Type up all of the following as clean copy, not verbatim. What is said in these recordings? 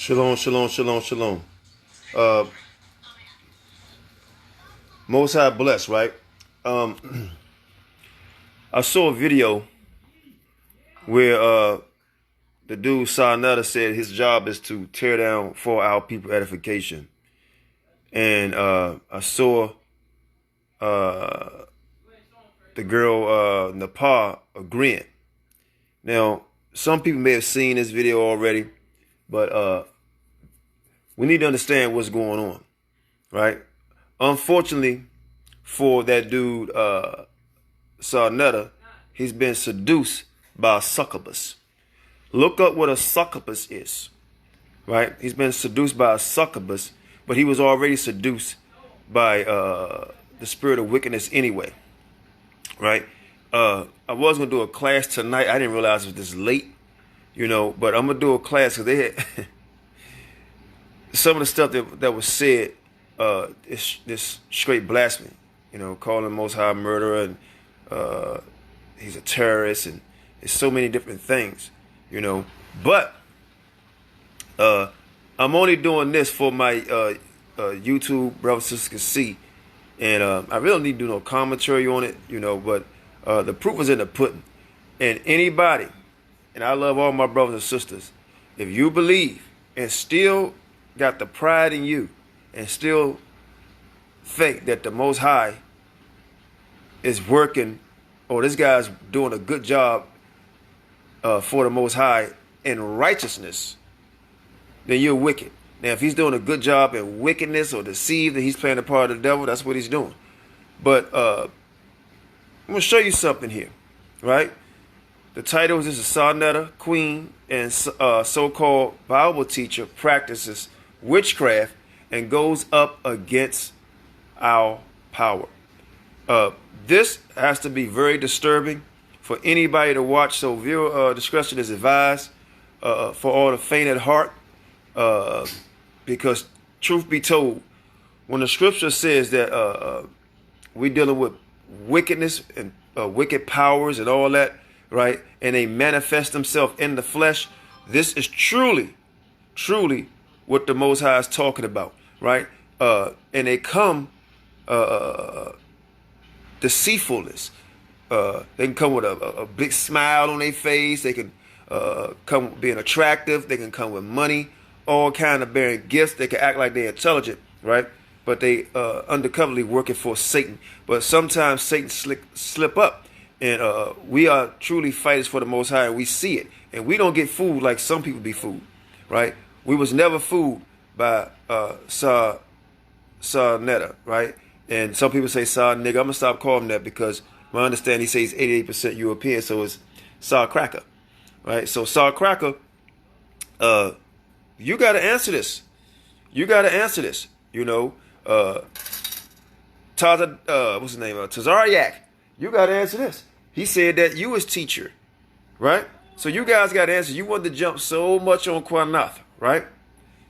Shalom, shalom, shalom, shalom. Uh, Most High bless, right? I saw a video where the dude Sarnetta said his job is to tear down for our people edification, and I saw the girl Nepal agreeing. Now, some people may have seen this video already, but we need to understand what's going on, right? Unfortunately, for that dude Sarnetta, he's been seduced by a succubus. Look up what a succubus is, right? He's been seduced by a succubus, but he was already seduced by the spirit of wickedness anyway, right? I was gonna do a class tonight. I didn't realize it was this late, but I'm gonna do a class because they had some of the stuff that was said. Is this straight blasphemy, calling the Most High a murderer, and he's a terrorist, and it's so many different things, But I'm only doing this for my YouTube brothers and sisters can see, and I really don't need to do no commentary on it, But the proof is in the pudding, and anybody, and I love all my brothers and sisters, if you believe and still got the pride in you, and still think that the Most High is working, or this guy's doing a good job for the Most High in righteousness, then you're wicked. Now, if he's doing a good job in wickedness or deceive, then he's playing the part of the devil. That's what he's doing. But I'm going to show you something here, right? The title is This is Sarnetta, Queen, and so-called Bible teacher practices witchcraft and goes up against our power. This has to be very disturbing for anybody to watch, so viewer discretion is advised for all the faint at heart, because truth be told, when the scripture says that we're dealing with wickedness and wicked powers and all that, right, and they manifest themselves in the flesh, this is truly what the Most High is talking about. Right, and they come deceitfulness. They can come with a big smile on their face. They can come being attractive. They can come with money, all kind of bearing gifts. They can act like they're intelligent, right? But they undercoverly working for Satan. But sometimes Satan slip up, and we are truly fighters for the Most High, and we see it, and we don't get fooled like some people be fooled, right? We was never fooled by Sarnetta, right? And some people say Sar nigga. I'm gonna stop calling him that because my understanding he says 88% European, so it's Sar Cracker, right? So Sar Cracker, you gotta answer this. You gotta answer this. What's his name? Tazariak. You gotta answer this. He said that you was teacher, right? So you guys gotta answer. You wanted to jump so much on Quanath, right?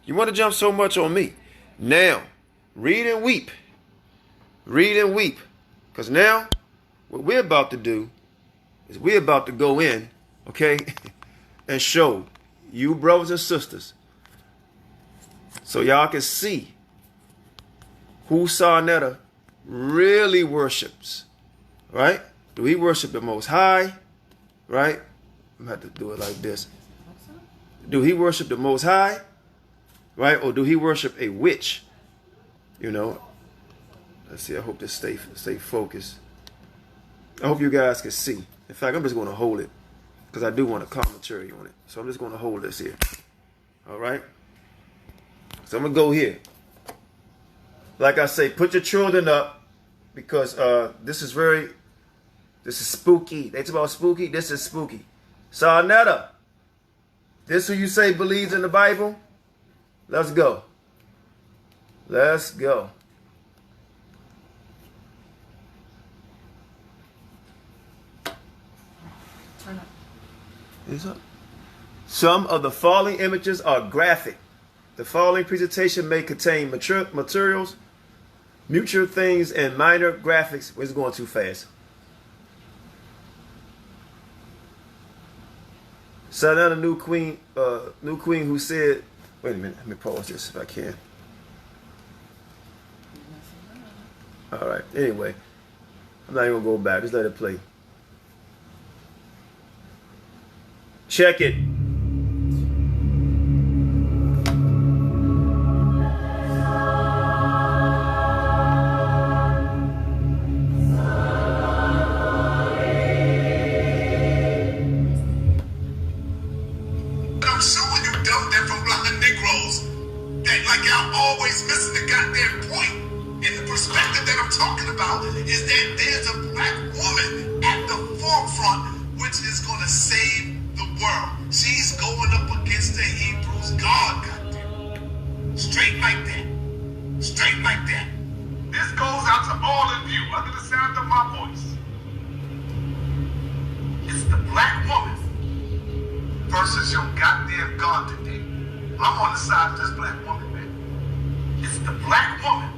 You want to jump so much on me. Now, read and weep. Read and weep. Because now, what we're about to do is we're about to go in, okay, and show you brothers and sisters so y'all can see who Sarnetta really worships, right? Do he worship the Most High, right? I'm going to have to do it like this. Do he worship the Most High? Right? Or do he worship a witch? Let's see. I hope this stay focused. I hope you guys can see. In fact, I'm just going to hold it because I do want a commentary on it. So I'm just going to hold this here. All right? So I'm going to go here. Like I say, put your children up because this is spooky. They talk about spooky. This is spooky. Sarnetta, this who you say believes in the Bible? Let's go. Let's go. Turn up. Is up. Some of the following images are graphic. The following presentation may contain mature materials, mutual things, and minor graphics. It's going too fast. Sarnetta, new queen who said Wait a minute. Let me pause this if I can. All right. Anyway, I'm not even gonna go back. Just let it play. Check it. I'm showing you dumb different blind Negroes that like y'all always missing the goddamn point. And the perspective that I'm talking about is that there's a black woman at the forefront which is gonna save the world. She's going up against the Hebrews God, goddamn. Straight like that. Straight like that. This goes out to all of you under the sound of my voice. It's the black woman versus your goddamn God today. I'm on the side of this black woman, man. It's the black woman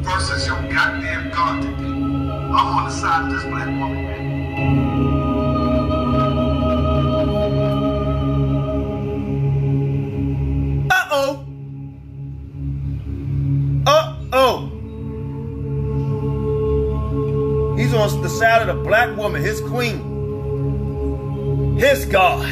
versus your goddamn God today. I'm on the side of this black woman, man. Uh-oh. Uh-oh. He's on the side of the black woman, his queen. His God.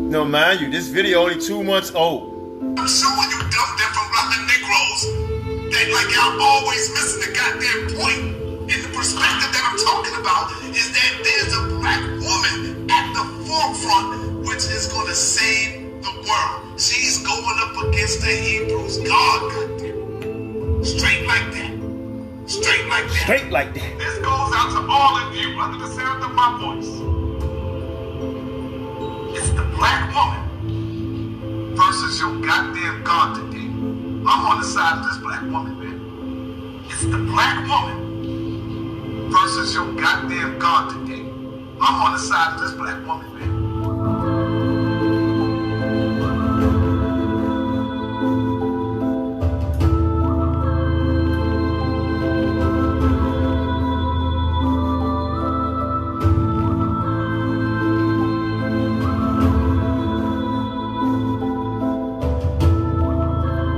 No, mind you, this video only 2 months old. I'm showing you dumb different blind Negroes that like y'all always missing the goddamn point. And the perspective that I'm talking about is that there's a black woman at the forefront which is gonna save the world. She's going up against the Hebrews God, goddamn. Straight like that. Straight like that. Straight like that. This goes out to all of you under the sound of my voice. It's the black woman versus your goddamn God today. I'm on the side of this black woman, man. It's the black woman versus your goddamn God today. I'm on the side of this black woman, man.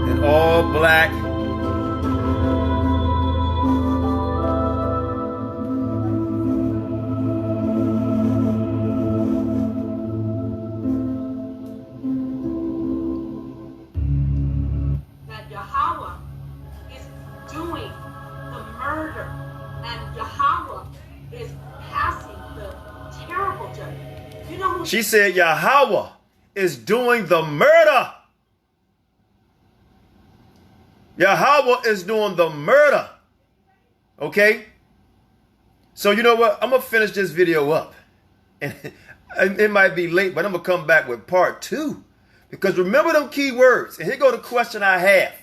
And all black. She said Yahweh is doing the murder. Yahweh is doing the murder. Okay? So you know what? I'm going to finish this video up. And it might be late, but I'm going to come back with part 2. Because remember them key words. And here go the question I have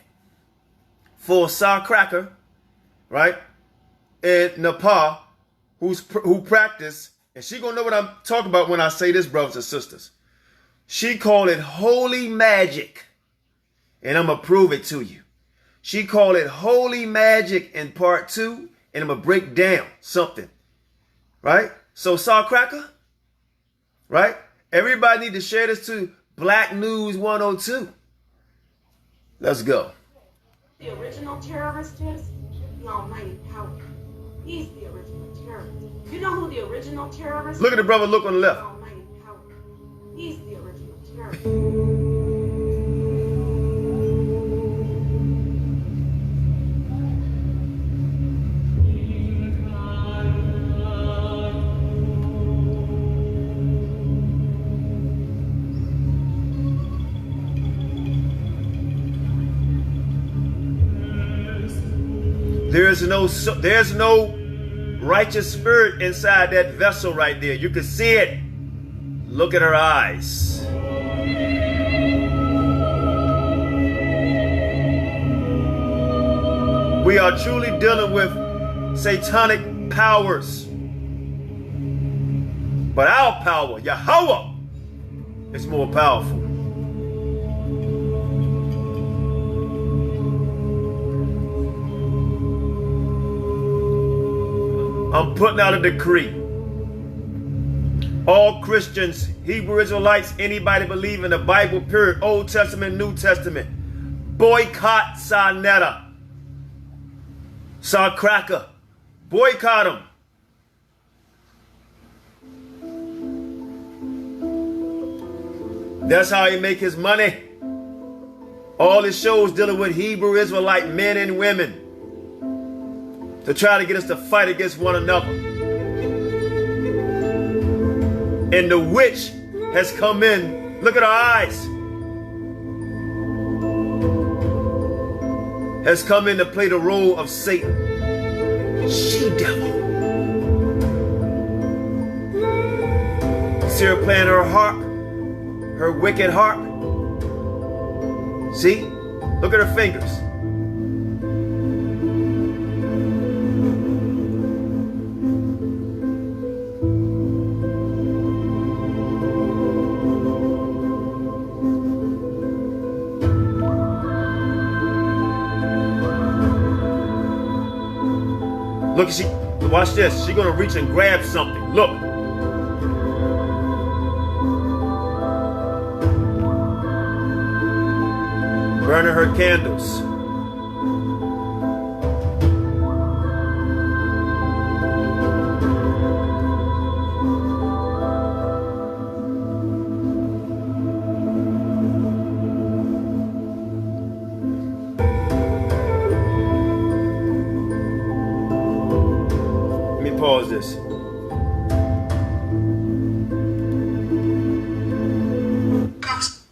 for Sar Cracker, right? And Nepal, who practice. And she gonna know what I'm talking about when I say this, brothers and sisters. She called it holy magic. And I'm gonna prove it to you. She called it holy magic in part 2. And I'm gonna break down something. Right? So Sar Cracker, right? Everybody need to share this to Black News 102. Let's go. The original terrorist is the Almighty Power. He's the original terrorist. You know who the original terrorist is? Look at the brother, look on the left. The Almighty Power. He's the original terrorist. There's no righteous spirit inside that vessel right there. You can see it. Look at her eyes. We are truly dealing with satanic powers. But our power, Yahweh, It's more powerful. I'm putting out a decree. All Christians, Hebrew Israelites, anybody believe in the Bible, period, Old Testament, New Testament, boycott Sarnetta, Sarcracker. Boycott them. That's how he make his money. All his shows dealing with Hebrew Israelite men and women to try to get us to fight against one another. And the witch has come in. Look at her eyes. Has come in to play the role of Satan. She-devil. See her playing her harp, her wicked harp. See? Look at her fingers. Look, watch this. She's gonna reach and grab something. Look. Burning her candles. Pause this.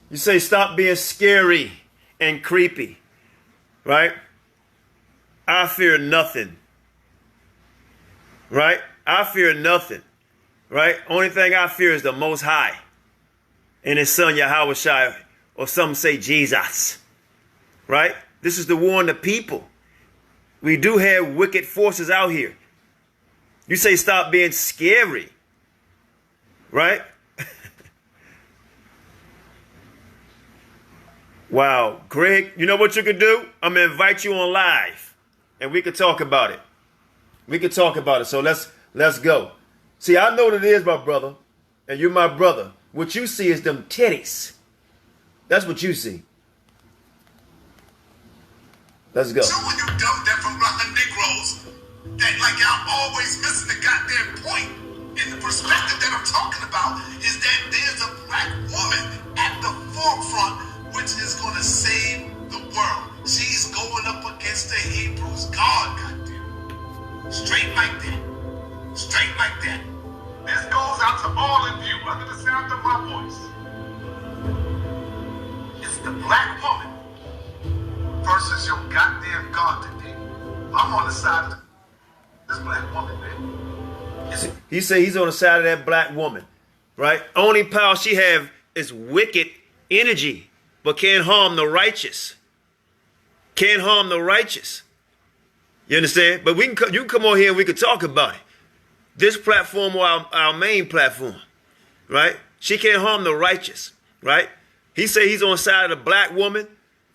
You say stop being scary and creepy, right? I fear nothing, right? I fear nothing, right? Only thing I fear is the Most High and His Son Yahweh Shai, or some say Jesus, right? This is to warn the people. We do have wicked forces out here. You say stop being scary, right? Wow, Greg, you know what you could do? I'm going to invite you on live, and we could talk about it. We could talk about it, so let's go. See, I know what it is, my brother, and you're my brother. What you see is them titties. That's what you see. Let's go. So when you dumb that from black Negroes, that like y'all always missing the goddamn point. And the perspective that I'm talking about is that there's a black woman at the forefront which is going to save the world. She's going up against the Hebrews' God, goddamn. Straight like that. Straight like that. This goes out to all of you under the sound of my voice. It's the black woman versus your goddamn God today. I'm on the side of this black woman, man. He said he's on the side of that black woman, right? Only power she have is wicked energy, but can't harm the righteous. Can't harm the righteous. You understand? But you can come on here and we could talk about it. This platform or our main platform, right? She can't harm the righteous, right? He said he's on the side of the black woman,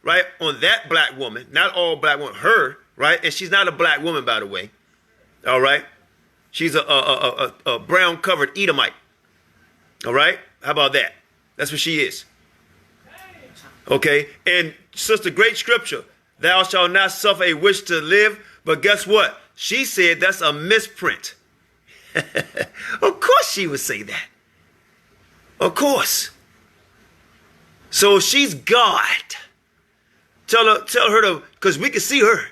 right? On that black woman, not all black women, her, right? And she's not a black woman, by the way. All right. She's a brown covered Edomite. All right. How about that? That's what she is. Okay. And sister, great scripture. Thou shalt not suffer a witch to live. But guess what? She said that's a misprint. Of course she would say that. Of course. So she's God. Tell her to, because we can see her.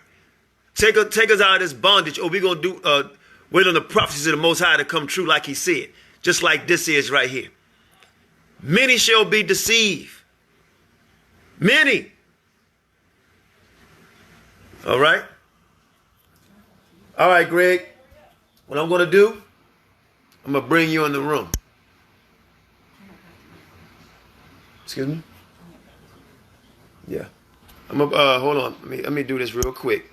Take us out of this bondage, or we're going to do, wait on the prophecies of the Most High to come true like He said. Just like this is right here. Many shall be deceived. Many. All right? All right, Greg. What I'm going to do, I'm going to bring you in the room. Excuse me? Yeah. I'm going to, hold on. Let me do this real quick.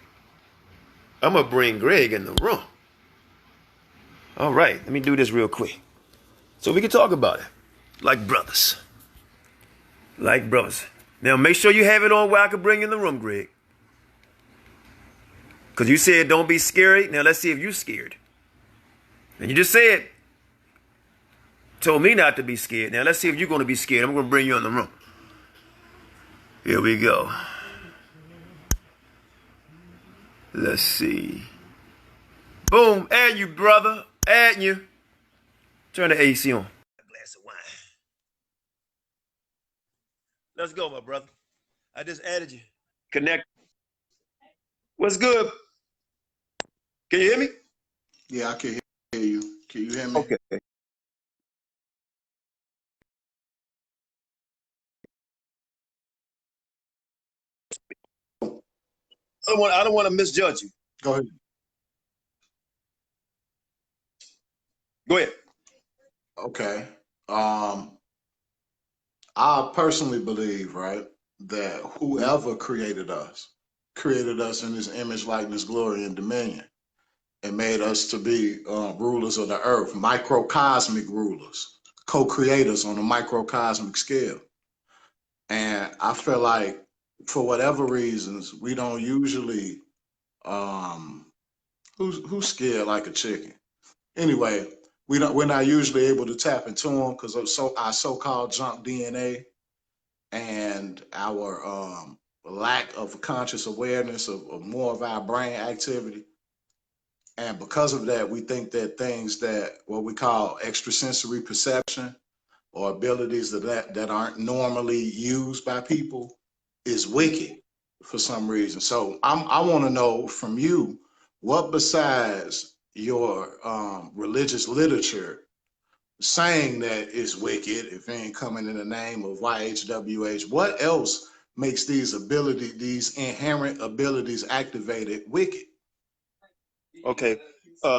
I'm going to bring Greg in the room. All right, let me do this real quick so we can talk about it like brothers. Like brothers. Now make sure you have it on where I can bring you in the room, Greg. Because you said don't be scary. Now let's see if you're scared. And you just said, told me not to be scared. Now let's see if you're going to be scared. I'm going to bring you in the room. Here we go. Let's see. Boom. Add you, brother. Add you. Turn the AC on. A glass of wine. Let's go, my brother. I just added you. Connect. What's good? Can you hear me? Yeah, I can hear you. Can you hear me? Okay. I don't want to misjudge you. Go ahead. Go ahead. Okay. I personally believe, right, that whoever created us in his image, likeness, glory, and dominion, and made us to be rulers of the earth, microcosmic rulers, co-creators on a microcosmic scale. And I feel like for whatever reasons, we don't usually who's scared like a chicken. Anyway, we're not usually able to tap into them because of our so-called junk DNA and our lack of conscious awareness of more of our brain activity. And because of that, we think that things that what we call extrasensory perception or abilities that aren't normally used by people is wicked for some reason. So I want to know from you, what besides your religious literature saying that it's wicked, if it ain't coming in the name of YHWH, what else makes these inherent abilities activated wicked? Okay.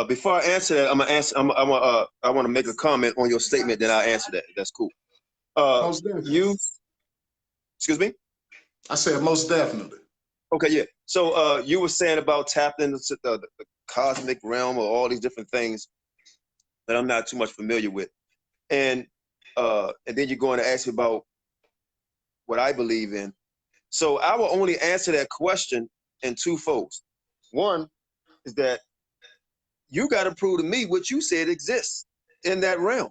Before I answer that, I'm gonna answer. I want to make a comment on your statement. Then I'll answer that. That's cool. Most definitely. Excuse me. I said most definitely. Okay, yeah. So you were saying about tapping into the cosmic realm or all these different things that I'm not too much familiar with, and then you're going to ask me about what I believe in. So I will only answer that question in two folds. One is that you got to prove to me what you said exists in that realm.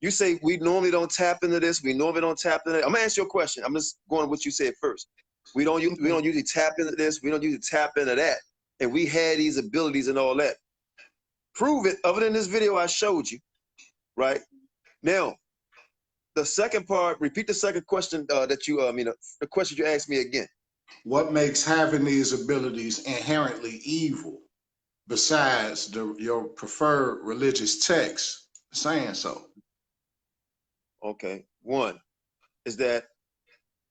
You say we normally don't tap into this. We normally don't tap into that. I'm gonna ask you a question. I'm just going to what you said first. We don't usually tap into this. We don't usually tap into that. And we had these abilities and all that. Prove it. Other than this video I showed you, right? Now, the second part. Repeat the second question the question you asked me again. What makes having these abilities inherently evil, besides your preferred religious text saying so? Okay. One is that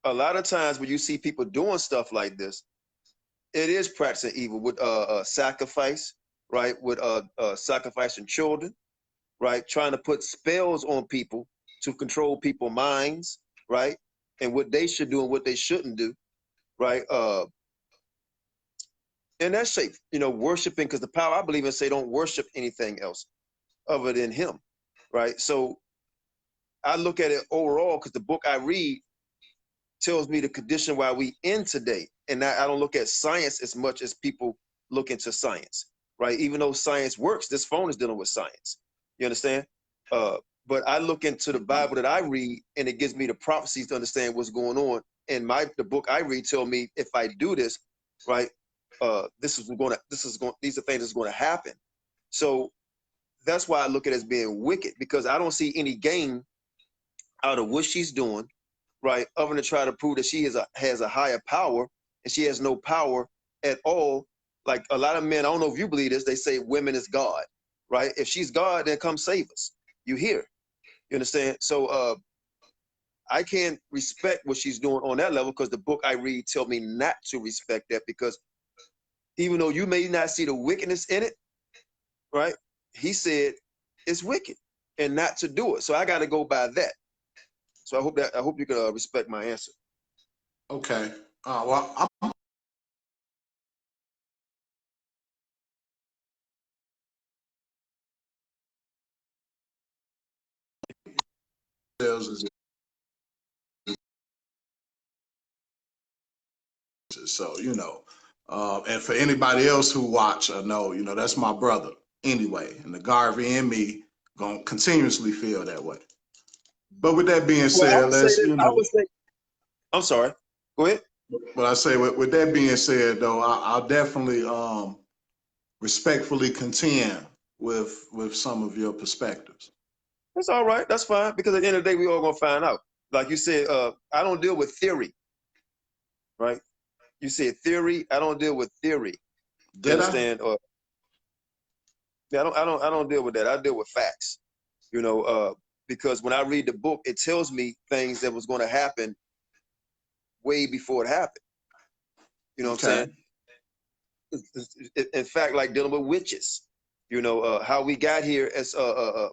a lot of times when you see people doing stuff like this, it is practicing evil with sacrifice, right? With sacrificing children, right? Trying to put spells on people to control people's minds, right? And what they should do and what they shouldn't do, right? In that shape, worshiping, because the power I believe in say don't worship anything else other than him, right? So I look at it overall because the book I read tells me the condition why we in today. And I don't look at science as much as people look into science, right? Even though science works, this phone is dealing with science. You understand? But I look into the Bible that I read, and it gives me the prophecies to understand what's going on. And the book I read tell me if I do this, right, these are things that's going to happen. So that's why I look at it as being wicked, because I don't see any gain out of what she's doing, right? Other than to try to prove that she has a higher power, and she has no power at all. Like a lot of men, I don't know if you believe this, they say women is God, right? If she's God, then come save us. You hear? You understand? So I can't respect what she's doing on that level because the book I read tell me not to respect that, because even though you may not see the wickedness in it, right? He said it's wicked and not to do it. So I got to go by that. So I hope you can respect my answer. Okay. Well, is So, you know, and for anybody else who watch or know, you know, that's my brother anyway. And the Garvey and me gonna continuously feel that way. But with that being Well, I said, would say let's, this. you I know, would say. I'm sorry. Go ahead. but I say with that being said, though, I'll definitely respectfully contend with some of your perspectives. That's all right. That's fine. Because at the end of the day, we all gonna find out. Like you said, I don't deal with theory, right? You said theory. I don't deal with theory. You Did I? understand? Yeah, I don't deal with that. I deal with facts. You know, because when I read the book, it tells me things that was going to happen way before it happened. You know what Okay. I'm saying? In fact, like dealing with witches. You know, how we got here as on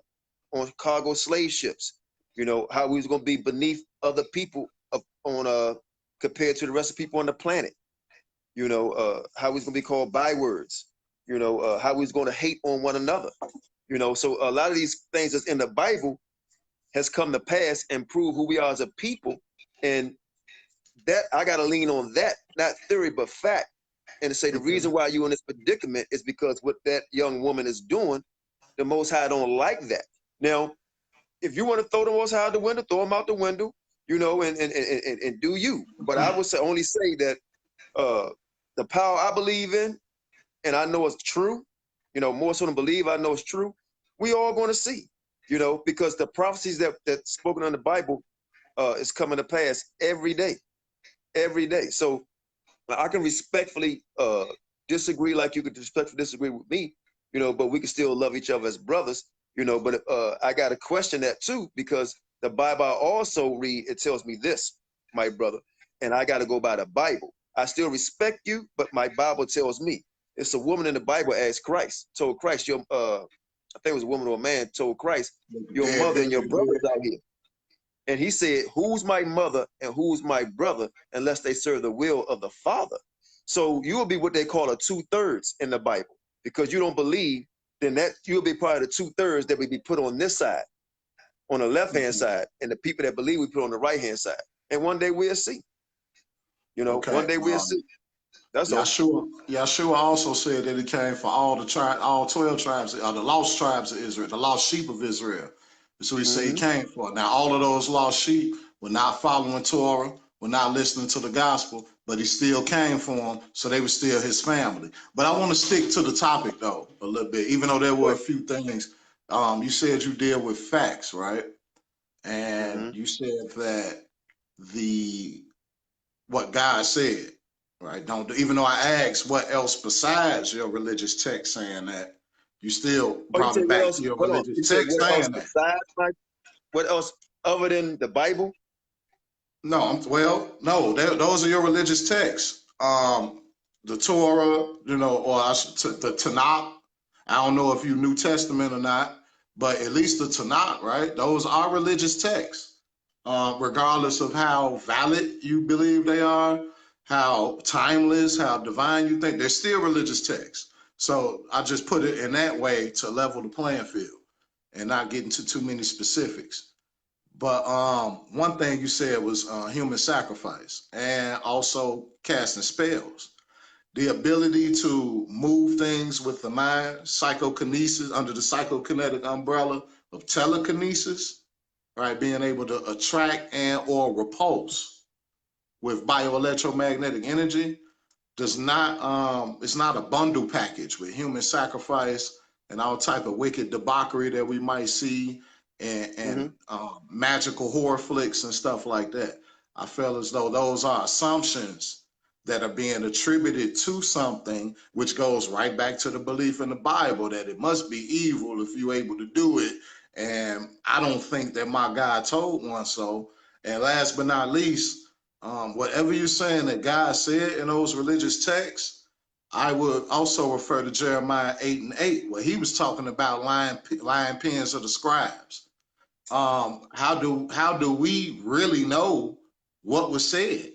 cargo slave ships. You know, how we was going to be beneath other people on compared to the rest of people on the planet. You know, how we was going to be called bywords. You know, how we was going to hate on one another. You know, so a lot of these things that's in the Bible has come to pass and prove who we are as a people. And that I got to lean on that, not theory, but fact. And to say the Okay. reason why you're in this predicament is because what that young woman is doing, the Most High don't like that. Now, if you want to throw the Most High out the window, throw him out the window, you know, and do you. But I would say only say that the power I believe in, and I know it's true, you know, more so than believe, I know it's true. We all going to see, you know, because the prophecies that's spoken in the Bible is coming to pass every day, every day. So I can respectfully disagree, like you could respectfully disagree with me, you know, but we can still love each other as brothers, you know. But I got to question that too, because the Bible I also read, it tells me this, my brother, and I got to go by the Bible. I still respect you, but my Bible tells me. It's a woman in the Bible asked Christ, told Christ, your I think it was a woman or a man told Christ, your mother and your brothers out here. And he said, who's my mother and who's my brother unless they serve the will of the Father? So you'll be what they call a 2/3 in the Bible, because you don't believe, then that you'll be part of the 2/3 that will be put on this side, on the left-hand side, and the people that believe we put on the right-hand side. And one day we'll see. You know, Okay. one day we'll see. That's all. Yahshua also said that he came for all 12 tribes, the lost tribes of Israel, the lost sheep of Israel. That's what he said he came for. Now, all of those lost sheep were not following Torah, were not listening to the gospel, but he still came for them, so they were still his family. But I want to stick to the topic, though, a little bit, even though there were a few things. You said you deal with facts, right? And you said that what God said, right? Don't, even though I asked what else besides your religious text saying that, you still Oh, you brought say it what back else? to your Hold on. You religious say text what else saying that. besides what else other than the Bible? No, no, those are your religious texts. The Torah, you know, or the Tanakh. I don't know if you New Testament or not, but at least the Tanakh, right? Those are religious texts, regardless of how valid you believe they are, how timeless, how divine you think, they're still religious texts. So I just put it in that way to level the playing field and not get into too many specifics. But one thing you said was human sacrifice and also casting spells. The ability to move things with the mind, psychokinesis, under the psychokinetic umbrella of telekinesis, right? Being able to attract and or repulse with bioelectromagnetic energy does not, it's not a bundle package with human sacrifice and all type of wicked debauchery that we might see and magical horror flicks and stuff like that. I feel as though those are assumptions that are being attributed to something, which goes right back to the belief in the Bible that it must be evil if you're able to do it. And I don't think that my God told one so. And last but not least, whatever you're saying that God said in those religious texts, I would also refer to Jeremiah 8:8, where he was talking about lion pens of the scribes. How do we really know what was said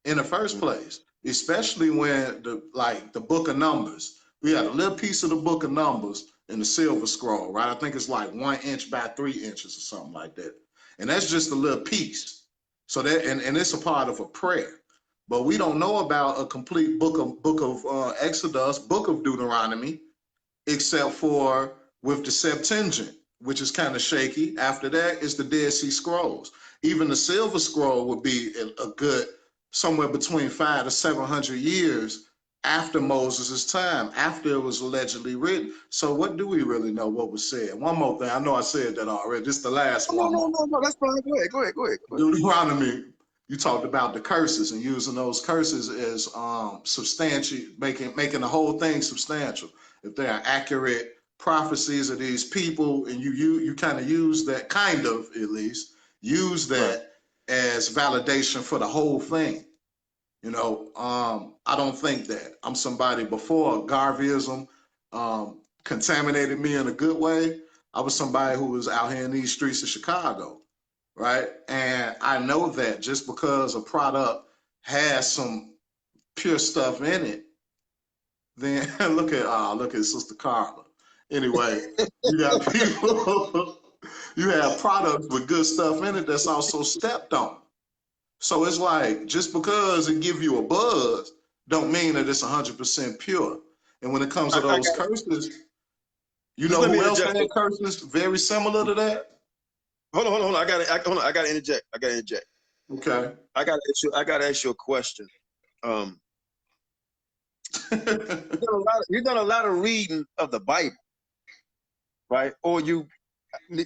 in the first place? Especially when the book of Numbers, we had a little piece of the book of Numbers in the silver scroll, right? I think it's like 1 inch by 3 inches or something like that. And that's just a little piece. So that, and it's a part of a prayer. but we don't know about a complete book of Exodus, book of Deuteronomy, except for with the Septuagint, which is kind of shaky. After that is the Dead Sea Scrolls. Even the Silver Scroll would be a good somewhere between 500 to 700 years after Moses' time, after it was allegedly written. So what do we really know what was said? One more thing. I know I said that already. This is the last one. No. That's fine. Go ahead. Deuteronomy, you talked about the curses and using those curses as substantial, making the whole thing substantial. If they are accurate prophecies of these people, and you kind of use that, kind of at least use that as validation for the whole thing. You know, I don't think that. I'm somebody before Garveyism contaminated me in a good way. I was somebody who was out here in these streets of Chicago, right? And I know that just because a product has some pure stuff in it, then look at Sister Carla. Anyway, you got people, you have products with good stuff in it that's also stepped on. So it's like, just because it give you a buzz, don't mean that it's 100% pure. And when it comes to those curses, you know who else had curses very similar to that? Hold on. I gotta interject. Okay. I gotta ask you a question. You've done a lot of reading of the Bible, right? Or you,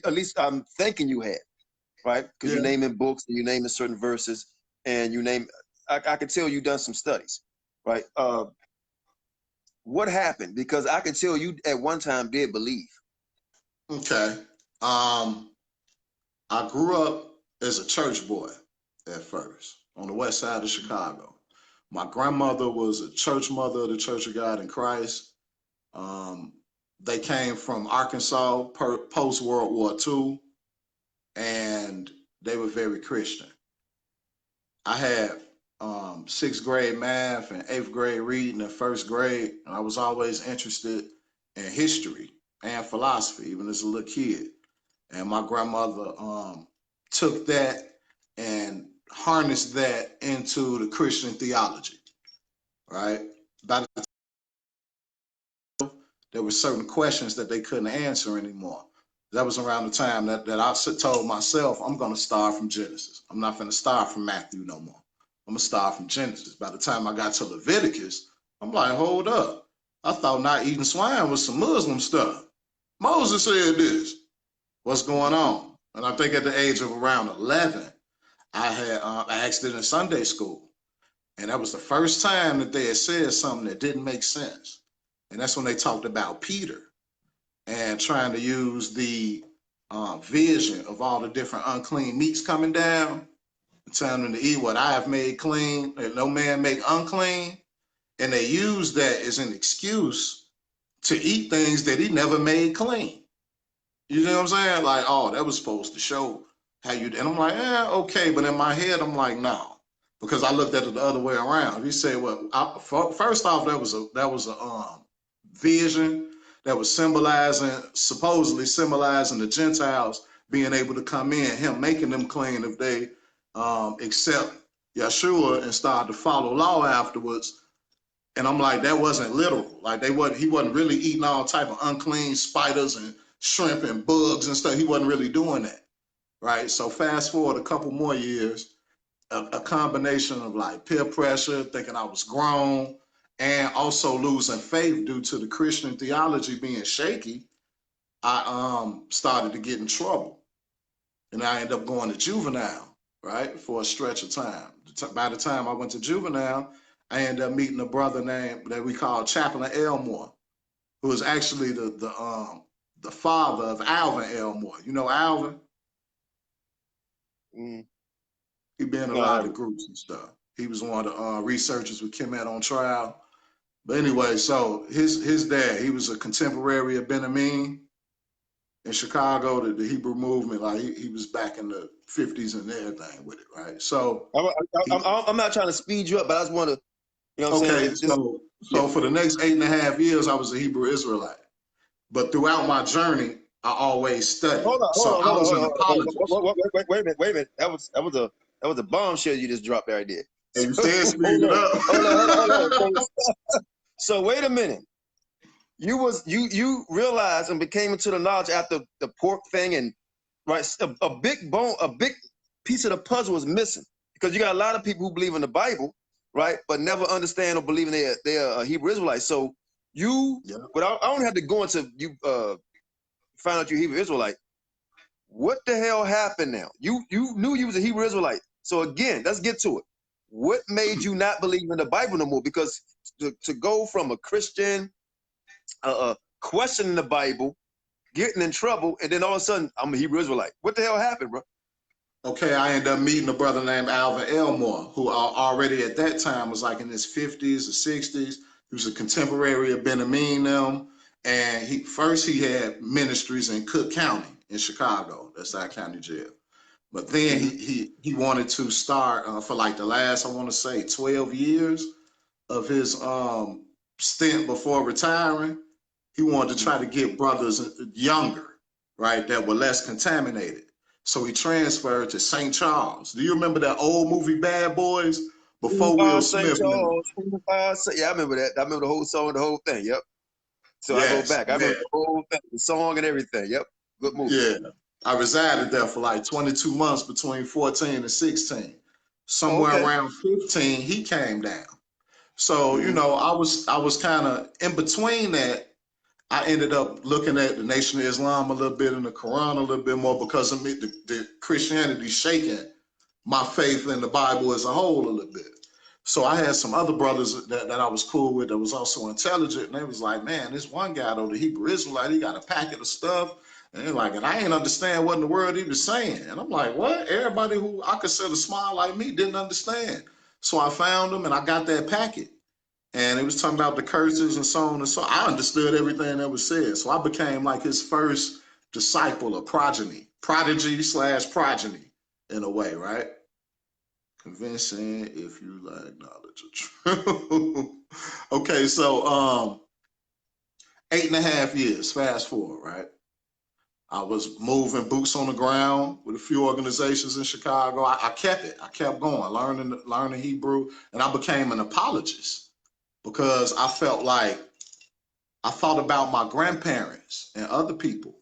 at least I'm thinking you had, right? Because you're naming books and you're naming certain verses, and you name. I can tell you've done some studies, right? What happened? Because I can tell you at one time did believe. Okay. I grew up as a church boy at first on the west side of Chicago. My grandmother was a church mother of the Church of God in Christ. They came from Arkansas post-World War II, and they were very Christian. I had 6th grade math and 8th grade reading in 1st grade, and I was always interested in history and philosophy, even as a little kid. And my grandmother took that and harnessed that into the Christian theology, right? By the time, there were certain questions that they couldn't answer anymore. That was around the time that I told myself, I'm going to start from Genesis. I'm not going to start from Matthew no more. I'm going to start from Genesis. By the time I got to Leviticus, I'm like, hold up. I thought not eating swine was some Muslim stuff. Moses said this. What's going on? And I think at the age of around 11, I had asked it in Sunday school. And that was the first time that they had said something that didn't make sense. And that's when they talked about Peter and trying to use the vision of all the different unclean meats coming down and telling them to eat what I have made clean, that no man make unclean. And they used that as an excuse to eat things that he never made clean. You know what I'm saying? Like, oh, that was supposed to show how you, and I'm like, okay. But in my head, I'm like, no, because I looked at it the other way around. He said, well, first off, that was a vision that was supposedly symbolizing the Gentiles being able to come in, him making them clean if they accept Yeshua and start to follow law afterwards. And I'm like, that wasn't literal. Like he wasn't really eating all type of unclean spiders and shrimp and bugs and stuff. He wasn't really doing that, right? So fast forward a couple more years, a combination of like peer pressure, thinking I was grown, and also losing faith due to the Christian theology being shaky, I started to get in trouble. And I ended up going to juvenile, right, for a stretch of time. By the time I went to juvenile, I ended up meeting a brother named that we call Chaplain Elmore, who was actually the father of Alvin Elmore. You know Alvin? He been in a lot of groups and stuff. He was one of the researchers with Kemet on trial. But anyway, so his dad, he was a contemporary of Ben Amin in Chicago, the Hebrew movement. Like he was back in the 50s and everything with it, right? So I'm not trying to speed you up, but I just want to, you know what I'm saying? So for the next 8.5 years, I was a Hebrew Israelite. But throughout my journey, I always studied. Hold on. Wait a minute. That was a bombshell you just dropped there, I did. And you said speed it up. Hold on. So wait a minute. You realized and became into the knowledge after the pork thing, and right, a big piece of the puzzle was missing, because you got a lot of people who believe in the Bible, right, but never understand or believe in they're Hebrew Israelites. So but I don't have to go into you find out you're Hebrew Israelite. What the hell happened now? You knew you was a Hebrew Israelite. So again, let's get to it. What made you not believe in the Bible no more? Because to go from a Christian questioning the Bible, getting in trouble, and then all of a sudden I'm a Hebrew Israelite. What the hell happened, bro? Okay, I ended up meeting a brother named Alvin Elmore, who already at that time was like in his 50s or 60s. He was a contemporary of Ben Amin them. And he had ministries in Cook County in Chicago. That's our county jail. But then he wanted to start for like the last, I want to say 12 years of his stint before retiring. He wanted to try to get brothers younger, right, that were less contaminated. So he transferred to St. Charles. Do you remember that old movie Bad Boys? Before Will Smith. Yeah, I remember that. I remember the whole song, the whole thing. Yep. So yes, I go back. I remember the whole thing, the song and everything. Yep. Good movie. Yeah. I resided there for like 22 months between 14 and 16. Somewhere around 15, he came down. So, you know, I was kind of in between that. I ended up looking at the Nation of Islam a little bit and the Quran a little bit more, because of the Christianity shaking my faith in the Bible as a whole a little bit. So I had some other brothers that I was cool with that was also intelligent, and they was like, man, this one guy though, the Hebrew Israelite, he got a packet of stuff, and they're like, and I ain't understand what in the world he was saying. And I'm like, what? Everybody who I consider smart like me didn't understand. So I found him and I got that packet. And it was talking about the curses and so on and so on. I understood everything that was said. So I became like his first disciple or prodigy in a way, right? Convincing if you lack knowledge of truth. Okay, so 8.5 years, fast forward, right? I was moving boots on the ground with a few organizations in Chicago. I kept it. I kept going, learning Hebrew, and I became an apologist because I felt like I thought about my grandparents and other people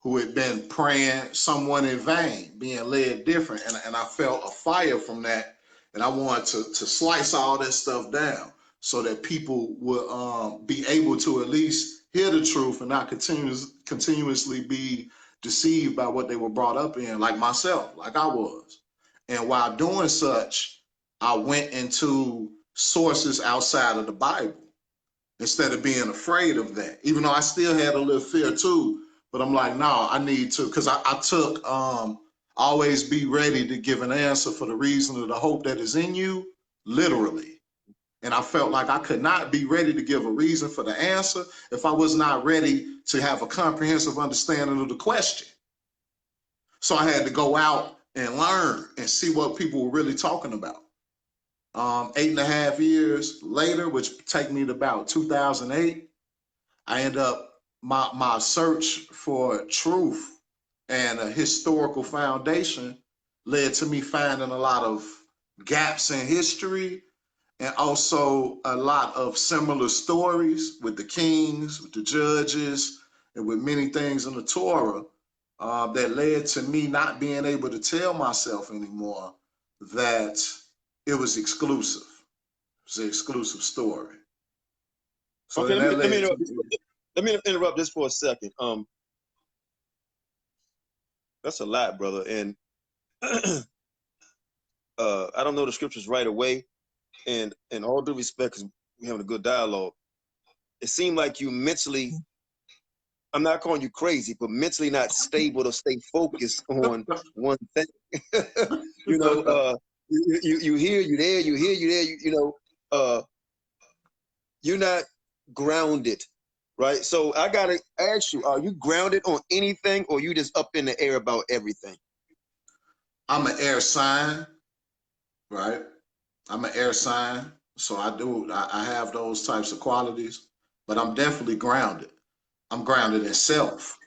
who had been praying someone in vain, being led different. And I felt a fire from that. And I wanted to slice all that stuff down so that people would be able to at least hear the truth and not continuously be deceived by what they were brought up in, like myself, like I was. And while doing such, I went into sources outside of the Bible instead of being afraid of that, even though I still had a little fear too. But I'm like, no, I need to, because I took always be ready to give an answer for the reason of the hope that is in you, literally. And I felt like I could not be ready to give a reason for the answer if I was not ready to have a comprehensive understanding of the question. So I had to go out and learn and see what people were really talking about. 8.5 years later, which take me to about 2008, I end up, my search for truth and a historical foundation led to me finding a lot of gaps in history and also a lot of similar stories with the kings, with the judges, and with many things in the Torah that led to me not being able to tell myself anymore that it was exclusive. It was an exclusive story. So okay, let me interrupt just for a second. That's a lot, brother. And I don't know the scriptures right away. And in all due respect, because we're having a good dialogue, it seemed like you mentally, I'm not calling you crazy, but mentally not stable to stay focused on one thing. You know, you hear, you there, you hear, you there, you know, you're not grounded, right? So I gotta ask you, are you grounded on anything, or you just up in the air about everything? I'm an air sign, right? I'm an air sign, so I have those types of qualities, but I'm definitely grounded. I'm grounded in self.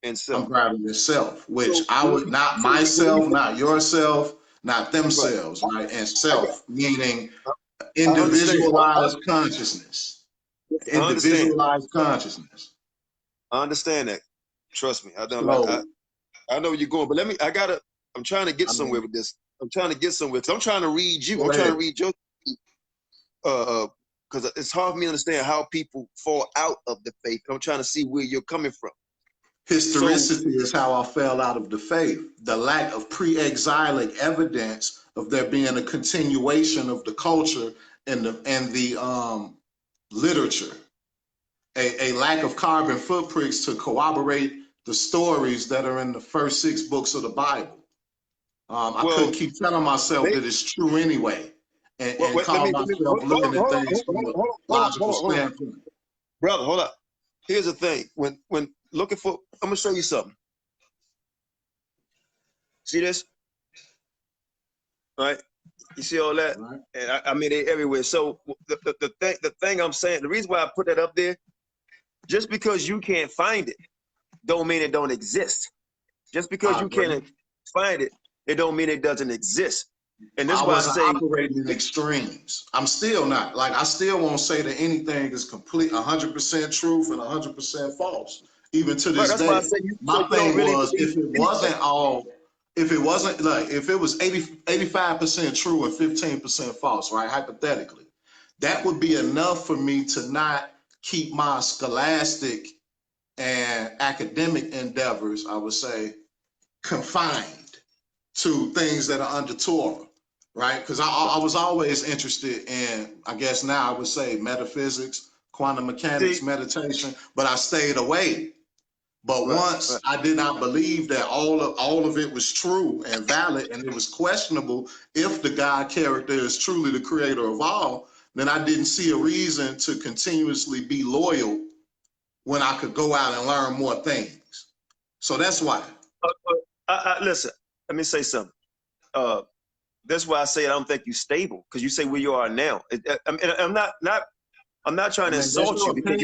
I'm grounded in self, which I would not myself, not yourself, not themselves, right? And self, meaning I understand. individualized consciousness. I understand. Individualized consciousness. I understand that. Trust me. I So, know where you're going, but I'm trying to get somewhere with this. I'm trying to get somewhere because I'm trying to read you. I'm trying to read your because it's hard for me to understand how people fall out of the faith. I'm trying to see where you're coming from. historicity is how I fell out of the faith. The lack of pre-exilic evidence of there being a continuation of the culture and the literature. A lack of carbon footprints to corroborate the stories that are in the first 6 books of the Bible. I couldn't keep telling myself that it's true anyway, and call myself looking at things from a logical standpoint. Brother, hold up. Here's the thing. When looking for, I'm gonna show you something. See this? Right? You see all that? Right. And I mean, they're everywhere. So the thing I'm saying, the reason why I put that up there, just because you can't find it, don't mean it don't exist. Just because you can't find it, it don't mean it doesn't exist. And this is why I say operating in extremes. I'm still not. Like, I still won't say that anything is complete 100% truth and 100% false. Even to this day. My thing was, if it was 85% true and 15% false, right? Hypothetically, that would be enough for me to not keep my scholastic and academic endeavors, I would say, confined to things that are under Torah, right? Because I was always interested in, I guess now I would say, metaphysics, quantum mechanics, meditation, but I stayed away. But once I did not believe that all of it was true and valid, and it was questionable if the God character is truly the creator of all, then I didn't see a reason to continuously be loyal when I could go out and learn more things. So that's why. Listen, let me say something. That's why I say I don't think you're stable, because you say where you are now. I'm not trying to insult you, because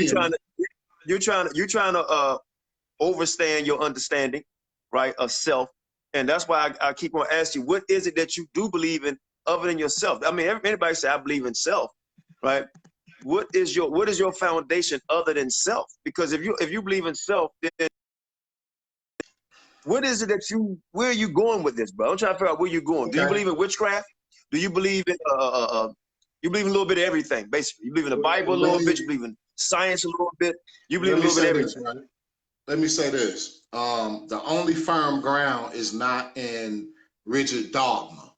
you're trying to overstand your understanding, right, of self. And that's why I keep on asking you, what is it that you do believe in other than yourself? I mean, everybody say I believe in self, right? What is your foundation other than self? Because if you believe in self, then what is it that where are you going with this, bro? I'm trying to figure out where you're going. Do you believe in witchcraft? Do you believe in you believe in a little bit of everything, basically? You believe in the Bible a little bit, you believe in science a little bit, you believe in a little bit of everything. Let me say this. The only firm ground is not in rigid dogma,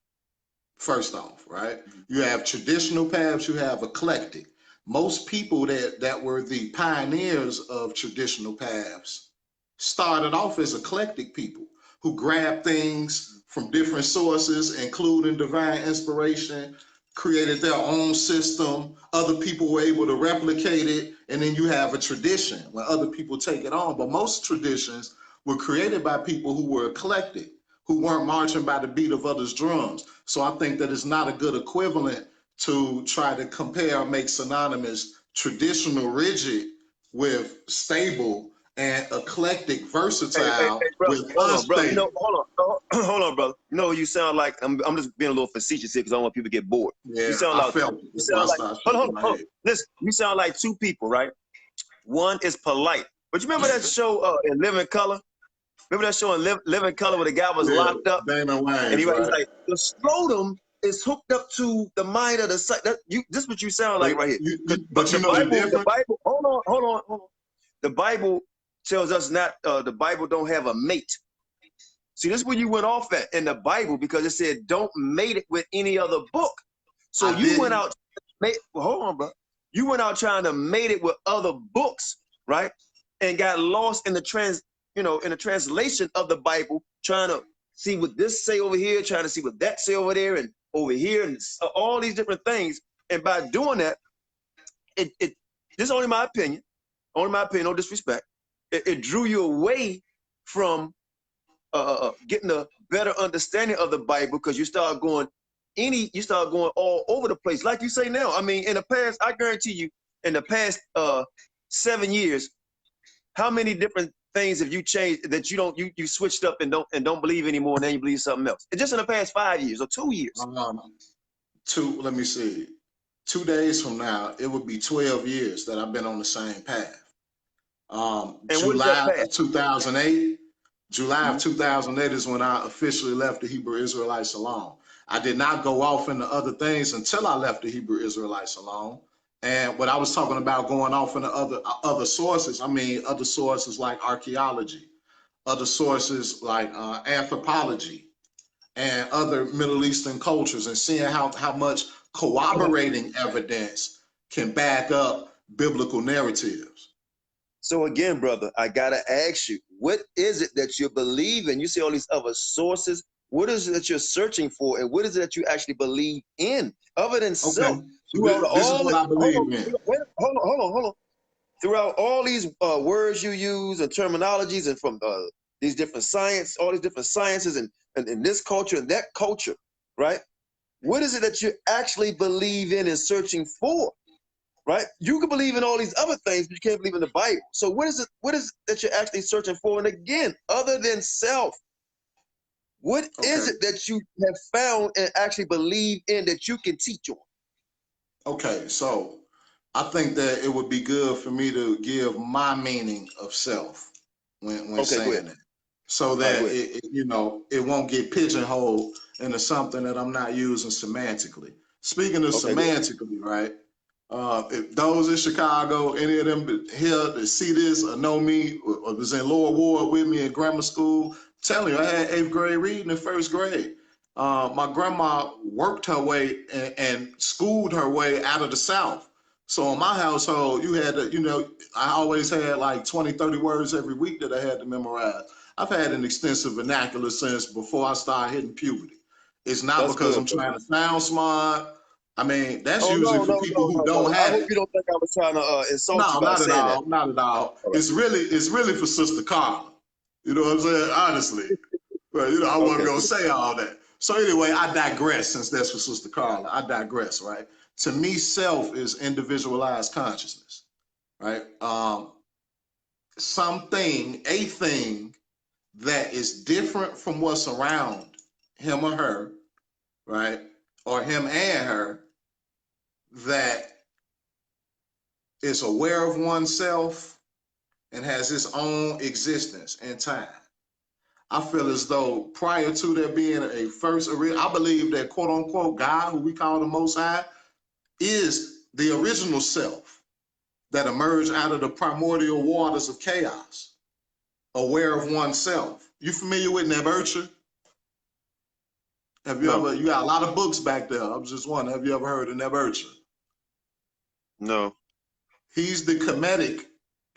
first off, right? You have traditional paths, you have eclectic. Most people that were the pioneers of traditional paths started off as eclectic people who grabbed things from different sources, including divine inspiration, created their own system. Other people were able to replicate it, and then you have a tradition where other people take it on. But most traditions were created by people who were eclectic, who weren't marching by the beat of others' drums. So I think that it's not a good equivalent to try to compare or make synonymous traditional rigid with stable and eclectic versatile with unstable. Hold on, brother. No, you sound like I'm just being a little facetious here because I don't want people to get bored. Yeah, you sound like, hold on. Listen, you sound like two people, right? One is polite, but you remember that show in Living Color? Remember that show in Living Color where the guy was locked up, and he was like, the scrotum is hooked up to the mind of the sight. This is what you sound like right here. But you know the Bible. Hold on. The Bible tells us not. The Bible don't have a mate. See, this is where you went off at in the Bible, because it said don't mate it with any other book. So you went out. Hold on, bro. You went out trying to mate it with other books, right? And got lost in the translation of the Bible, trying to see what this say over here, trying to see what that say over there, and over here, and all these different things. And by doing that, this is only my opinion, no disrespect. It drew you away from getting a better understanding of the Bible, because you start going all over the place, like you say now. I mean, in the past, I guarantee you, in the past 7 years, how many different things have you changed that you don't you switched up and don't believe anymore, and then you believe something else? It's just in the past 5 years or 2 years. Let me see. 2 days from now, it would be 12 years that I've been on the same path. July of 2008. July of 2008 is when I officially left the Hebrew Israelites alone. I did not go off into other things until I left the Hebrew Israelites alone. And what I was talking about going off into other sources, I mean, other sources like archaeology, other sources like anthropology, and other Middle Eastern cultures, and seeing how much corroborating evidence can back up biblical narratives. So again, brother, I gotta ask you, what is it that you believe in? You see all these other sources. What is it that you're searching for, and what is it that you actually believe in, other than self? This is what I believe in. Hold on. Throughout all these words you use and terminologies, and from these different science, all these different sciences, and this culture and that culture, right? What is it that you actually believe in and searching for, right? You can believe in all these other things, but you can't believe in the Bible. So what is it that you're actually searching for? And again, other than self, what is it that you have found and actually believe in that you can teach on? Okay, so I think that it would be good for me to give my meaning of self when saying it, so that it won't get pigeonholed into something that I'm not using semantically. Speaking of semantically, right? If those in Chicago, any of them here that see this or know me or was in Lower Ward with me in grammar school, I'm telling you, I had 8th grade reading in 1st grade. My grandma worked her way and schooled her way out of the South. So in my household, you had to, I always had like 20, 30 words every week that I had to memorize. I've had an extensive vernacular since before I started hitting puberty. It's not because I'm trying to sound smart. I mean, that's usually for people who don't have it. I hope you don't think I was trying to insult you by saying that. No, not at all. It's really for Sister Carla. You know what I'm saying? Honestly. But I wasn't gonna say all that. So anyway, I digress, since that's for Sister Carla. I digress, right? To me, self is individualized consciousness, right? A thing that is different from what's around him or her, right? Or him and her, that is aware of oneself and has its own existence in time. I feel as though prior to there being a first, I believe that quote unquote God, who we call the Most High, is the original self that emerged out of the primordial waters of chaos, aware of oneself. You familiar with Nebuchadnezzar? Have you ever, you got a lot of books back there. I was just wondering, have you ever heard of Nebuchadnezzar? No. He's the Kemetic.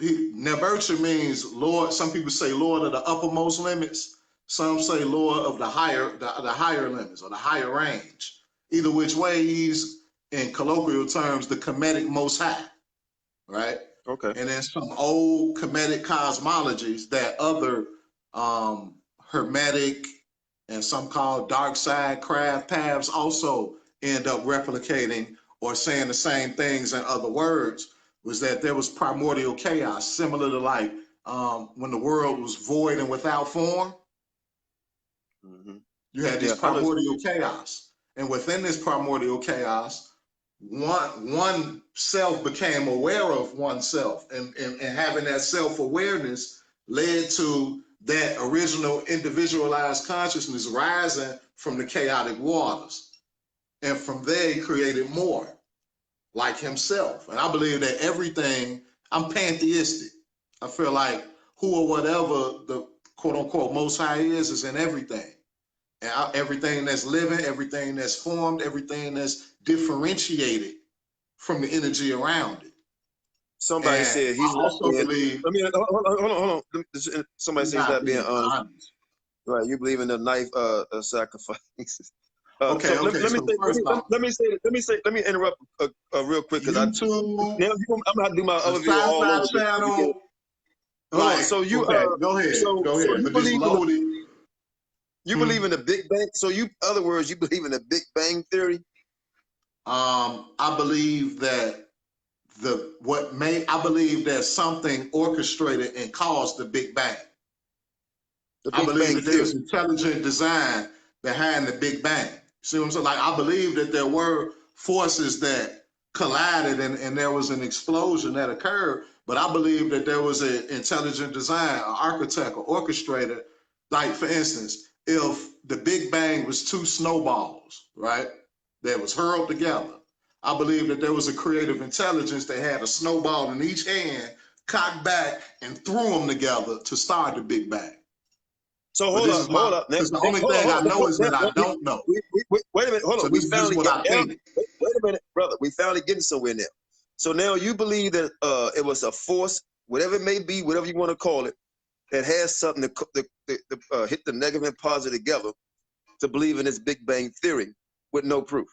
Nebuchadnezzar means Lord. Some people say Lord of the uppermost limits. Some say Lord of the higher limits or the higher range. Either which way, he's, in colloquial terms, the Kemetic Most High, right? Okay. And then some old Kemetic cosmologies that other Hermetic and some called dark side craft paths also end up replicating or saying the same things in other words, was that there was primordial chaos, similar to like when the world was void and without form. You had this primordial chaos. And within this primordial chaos, one self became aware of oneself, and having that self-awareness led to that original individualized consciousness rising from the chaotic waters. And from there, he created more like himself. And I believe that everything, I'm pantheistic. I feel like who or whatever the quote unquote Most High is in everything. And everything that's living, everything that's formed, everything that's differentiated from the energy around it. Somebody said he's also believe. I mean, hold on. Somebody says that being honest. Right, you believe in the knife sacrifices. Let me interrupt real quick, because I'm gonna do my other video all over. Channel. So you go ahead. So you believe in the Big Bang. So other words, you believe in the Big Bang theory. I believe that I believe that something orchestrated and caused the Big Bang. The I Big believe Bang that there's Theory. intelligent design behind the Big Bang. See what I'm saying? Like, I believe that there were forces that collided and there was an explosion that occurred, but I believe that there was an intelligent design, an architect, an orchestrator. Like, for instance, if the Big Bang was two snowballs, right, that was hurled together, I believe that there was a creative intelligence that had a snowball in each hand, cocked back, and threw them together to start the Big Bang. So But hold up, hold up. because the only thing I know is that I don't know. Wait a minute, hold So on. We this is finally what I get now. think. Wait a minute, brother. We finally getting somewhere now. So now you believe that it was a force, whatever it may be, whatever you want to call it, that has something to hit the negative and positive together to believe in this Big Bang Theory with no proof.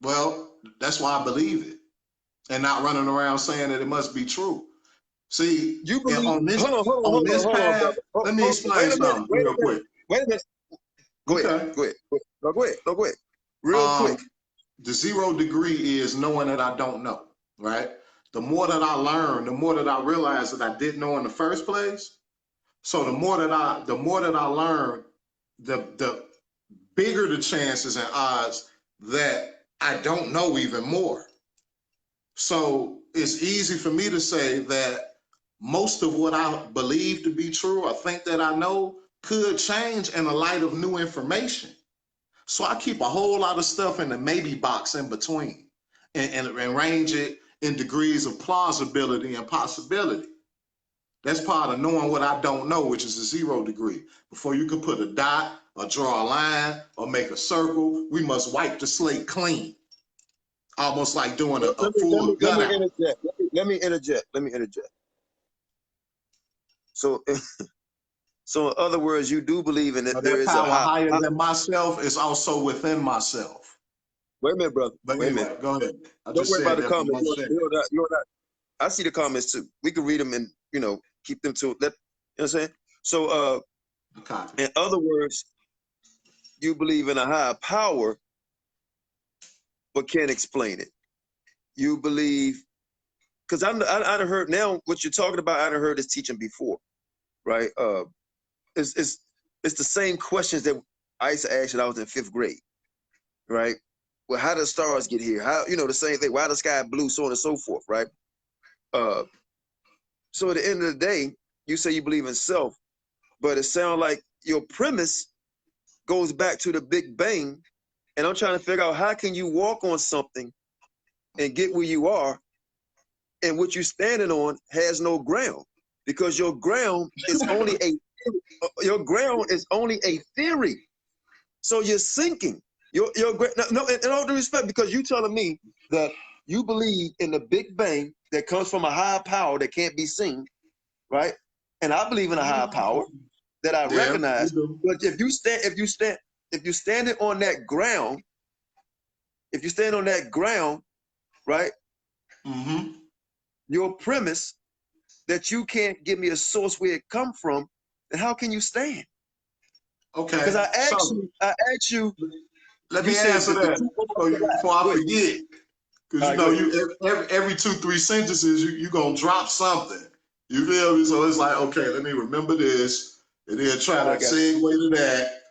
Well, that's why I believe it, and not running around saying that it must be true. See, You believe? on this Hold on, path, brother. let me explain something real quick. Wait a minute. Go Okay. ahead. No, go ahead. Real quick. The 0 degree is knowing that I don't know, right? The more that I learn, the more that I realize that I didn't know in the first place. So the more that I learn, the bigger the chances and odds that I don't know even more. So it's easy for me to say that most of what I believe to be true, I think that I know, could change in the light of new information. So I keep a whole lot of stuff in the maybe box in between and arrange it in degrees of plausibility and possibility. That's part of knowing what I don't know, which is a 0 degree. Before you can put a dot or draw a line or make a circle, we must wipe the slate clean. Almost like doing a full gut out. Let me interject. So, so in other words, you do believe in it. There is power a higher than myself is also within myself. Wait a minute, brother. But Wait a anyway, minute. go ahead. Don't worry about the comments. You're not. I see the comments too. We can read them and keep them to that. You know what I'm saying? So, in other words, you believe in a higher power, but can't explain it. You believe, because I heard now what you're talking about. I heard this teaching before, right? It's the same questions that I used to ask when I was in 5th grade, right? Well, how do the stars get here? How, the same thing. Why the sky blue, so on and so forth, right? So at the end of the day, you say you believe in self, but it sounds like your premise goes back to the Big Bang, and I'm trying to figure out how can you walk on something and get where you are, and what you're standing on has no ground, because your ground is only a theory. So you're sinking. No, in all due respect, because you telling me that you believe in the Big Bang that comes from a higher power that can't be seen, right? And I believe in a higher power that I recognize. But if you stand on that ground, right? Mm-hmm. Your premise that you can't give me a source where it come from, then how can you stand? Okay. Because I asked you. Let me answer that before I forget. Because every 2-3 sentences you gonna drop something. You feel me? So it's like, okay, let me remember this, and then try to segue to that,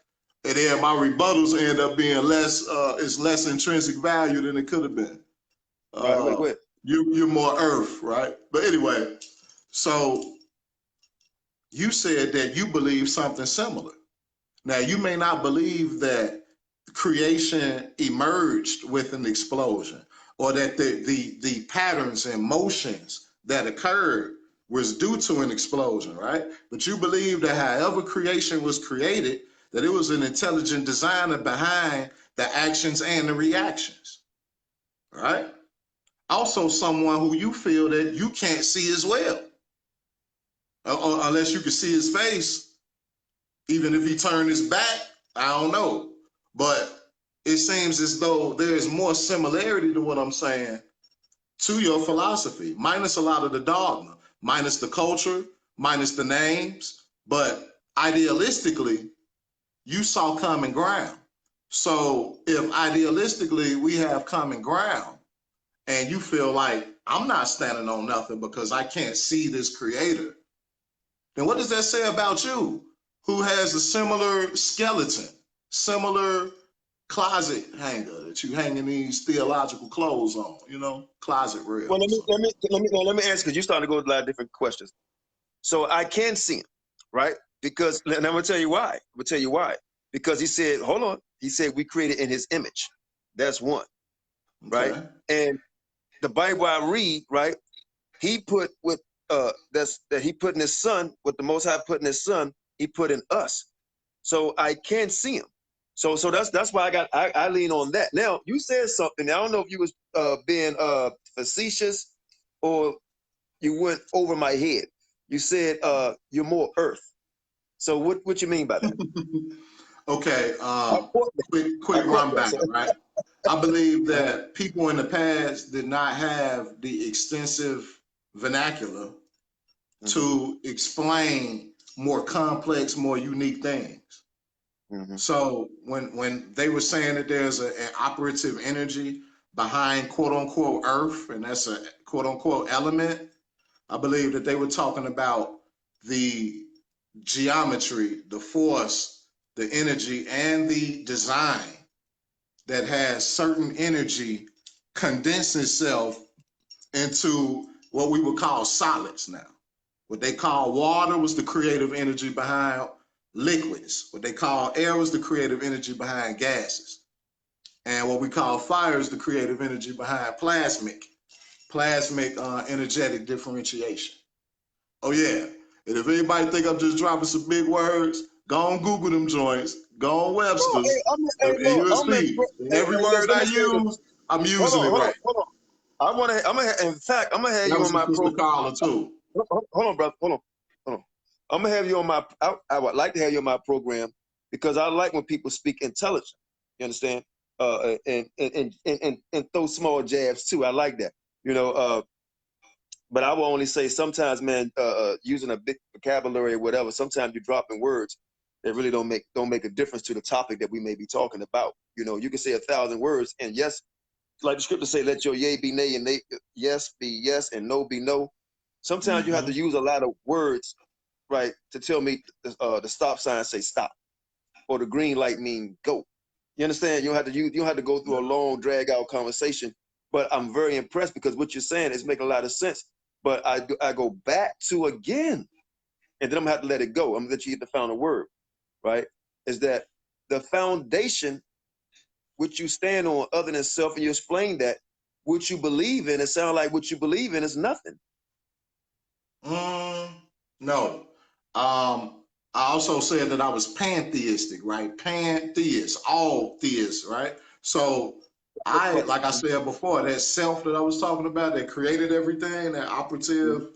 and then my rebuttals end up being less intrinsic value than it could have been. Wait. You're more earth, right? But anyway, so you said that you believe something similar. Now, you may not believe that creation emerged with an explosion, or that the patterns and motions that occurred was due to an explosion, right? But you believe that however creation was created, that it was an intelligent designer behind the actions and the reactions, right? Also someone who you feel that you can't see as well, or unless you can see his face. Even if he turned his back, I don't know. But it seems as though there is more similarity to what I'm saying to your philosophy, minus a lot of the dogma, minus the culture, minus the names. But idealistically, you saw common ground. So if idealistically we have common ground, and you feel like I'm not standing on nothing because I can't see this creator, then what does that say about you, who has a similar skeleton, similar closet hanger that you hanging these theological clothes on, you know, closet rail? Well, let me answer, because you're starting to go with a lot of different questions. So I can see him, right? Because, and I'm gonna tell you why. I'm gonna tell you why. Because he said, hold on. He said we created in his image. That's one, right? Okay. And the Bible I read, right? He put with that he put in his son, what the Most High put in his son, he put in us. So I can see him. So that's why I lean on that. Now you said something. I don't know if you was being facetious or you went over my head. You said you're more earth. So what you mean by that? Okay. Quick run back, right? I believe that people in the past did not have the extensive vernacular to explain more complex, more unique things. So when they were saying that there's an operative energy behind quote unquote earth, and that's a quote unquote element, I believe that they were talking about the geometry, the force, the energy, and the design that has certain energy condense itself into what we would call solids now. What they call water was the creative energy behind liquids. What they call air was the creative energy behind gases. And what we call fire is the creative energy behind plasmic energetic differentiation. Oh yeah, and if anybody think I'm just dropping some big words, go on Google them joints, go on Webster's, and you'll see. Every word I use, I'm using it right. Hold on. In fact, I'm gonna have you on my program too. Hold on, brother. Hold on. I'm gonna have you on my. I would like to have you on my program because I like when people speak intelligent. You understand? And throw small jabs too. I like that. You know. But I will only say sometimes, man, using a big vocabulary or whatever, sometimes you're dropping words that really don't make a difference to the topic that we may be talking about. You know, you can say 1,000 words, and yes, like the scripture say, let your yea be nay, and yes be yes, and no be no. Sometimes you have to use a lot of words, right, to tell me the stop sign say stop, or the green light mean go. You understand? You don't have to go through a long, drag out conversation. But I'm very impressed because what you're saying is making a lot of sense. But I go back to again, and then I'm gonna have to let it go. I'm gonna let you get the final word, right? Is that the foundation which you stand on other than self, and you explain that what you believe in, it sounds like what you believe in is nothing. No. I also said that I was pantheistic, right? Pantheist, all theists, right? So like I said before, that self that I was talking about that created everything, that operative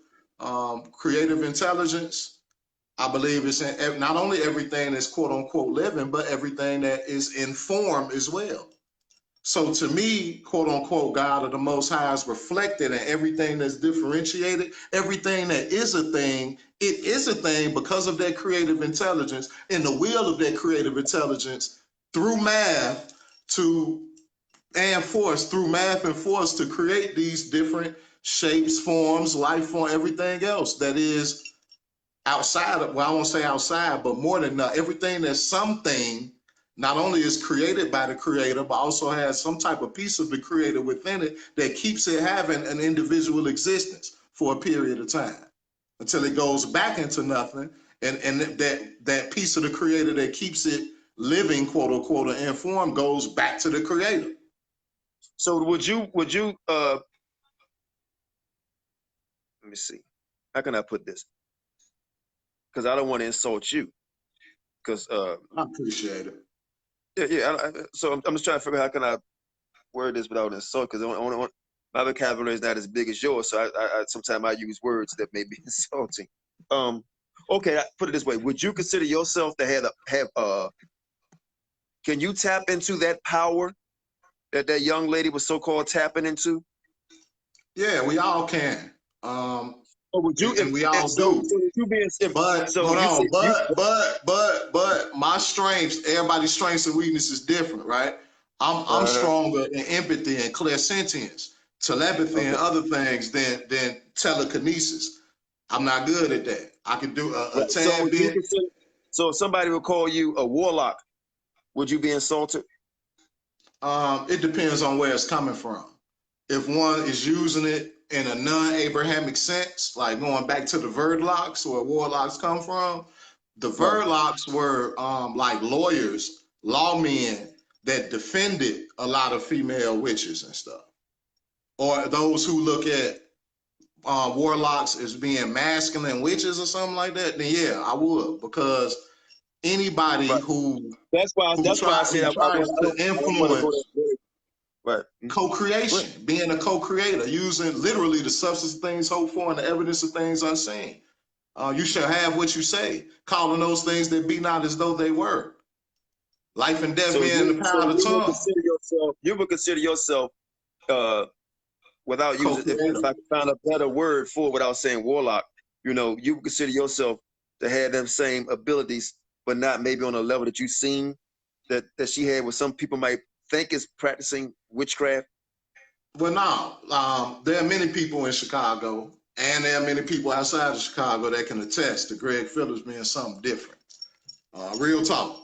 creative intelligence, I believe it's in not only everything that's quote unquote living, but everything that is in form as well. So to me, quote unquote, God or the Most High is reflected in everything that's differentiated, everything that is a thing. It is a thing because of that creative intelligence and the will of that creative intelligence through math and force to create these different shapes, forms, life form, everything else that is outside of, well, I won't say outside, but more than that, everything that's something not only is created by the creator, but also has some type of piece of the creator within it that keeps it having an individual existence for a period of time until it goes back into nothing. And that piece of the creator that keeps it living, quote unquote, or informed goes back to the creator. So would you let me see, how can I put this? Because I don't want to insult you. Because I appreciate it. Yeah. So I'm just trying to figure out how can I word this without insult, because my vocabulary is not as big as yours. So I sometimes I use words that may be insulting. Okay, I put it this way: would you consider yourself to have can you tap into that power that young lady was so-called tapping into? Yeah, we all can. Would you? And we all do. But my strengths, everybody's strengths and weaknesses is different, right? I'm stronger in empathy and clairsentience. telepathy and other things than telekinesis. I'm not good at that. I can do a Right. So, tad would you bit. consider, so if somebody would call you a warlock, would you be insulted? It depends on where it's coming from. If one is using it in a non-Abrahamic sense, like going back to the Verdlocks, where warlocks come from, the Verdlocks were like lawyers, lawmen that defended a lot of female witches and stuff. Or those who look at warlocks as being masculine witches or something like that, then yeah, I would, because anybody who That's why I said I tries to influence right. co-creation, being a co-creator, using literally the substance of things hoped for and the evidence of things unseen. You shall have what you say, calling those things that be not as though they were. Life and death being the power of the tongue. You would consider yourself, without using, if I could find a better word for it without saying warlock, you would consider yourself to have them same abilities, but not maybe on a level that you've seen that she had, where some people might think is practicing witchcraft. Well, no, there are many people in Chicago, and there are many people outside of Chicago that can attest to Greg Phillips being something different. Real talk.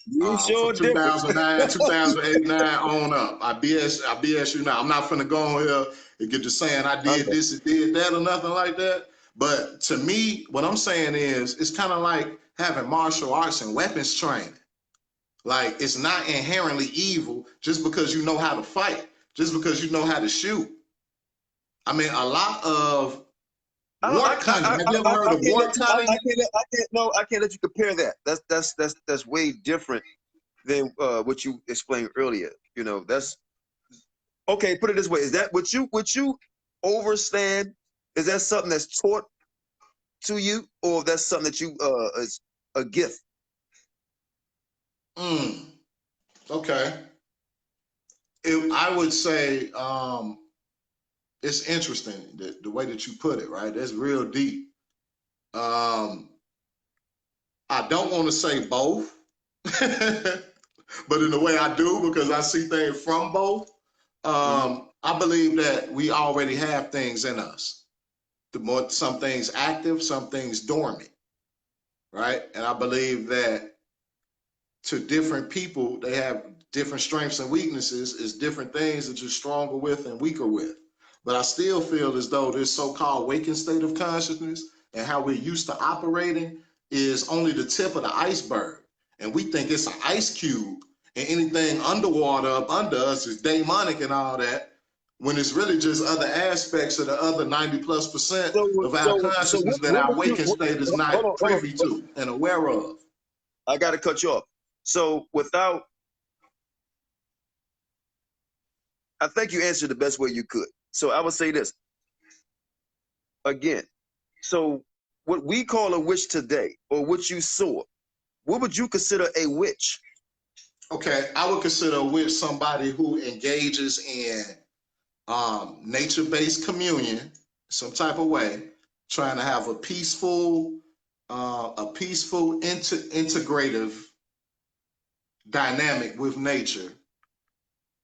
You sure from 2009, 2008, 9 on up. I BS you now. I'm not finna go on here and get to saying I did this and did that or nothing like that. But to me, what I'm saying is, it's kind of like having martial arts and weapons training. Like, it's not inherently evil just because you know how to fight, just because you know how to shoot. I mean, a lot of wart cutting. Have you ever heard of wart cutting? I can't let you compare that. That's way different than what you explained earlier. That's okay. Put it this way: is that what you overstand? Is that something that's taught to you, or that's something that you is a gift? Okay. I would say it's interesting the way that you put it, right? That's real deep. I don't want to say both, but in a way I do, because I see things from both. I believe that we already have things in us. Some things active, some things dormant, right? And I believe that to different people, they have different strengths and weaknesses, is different things that you're stronger with and weaker with. But I still feel as though this so-called waking state of consciousness and how we're used to operating is only the tip of the iceberg. And we think it's an ice cube, and anything underwater up under us is demonic and all that, when it's really just other aspects of the other 90+% of our consciousness that our waking state is not privy to and aware of. I got to cut you off. So I think you answered the best way you could. So I would say this again. So what we call a witch today, or what you saw, what would you consider a witch? Okay, I would consider a witch somebody who engages in nature-based communion, some type of way, trying to have a peaceful, integrative dynamic with nature,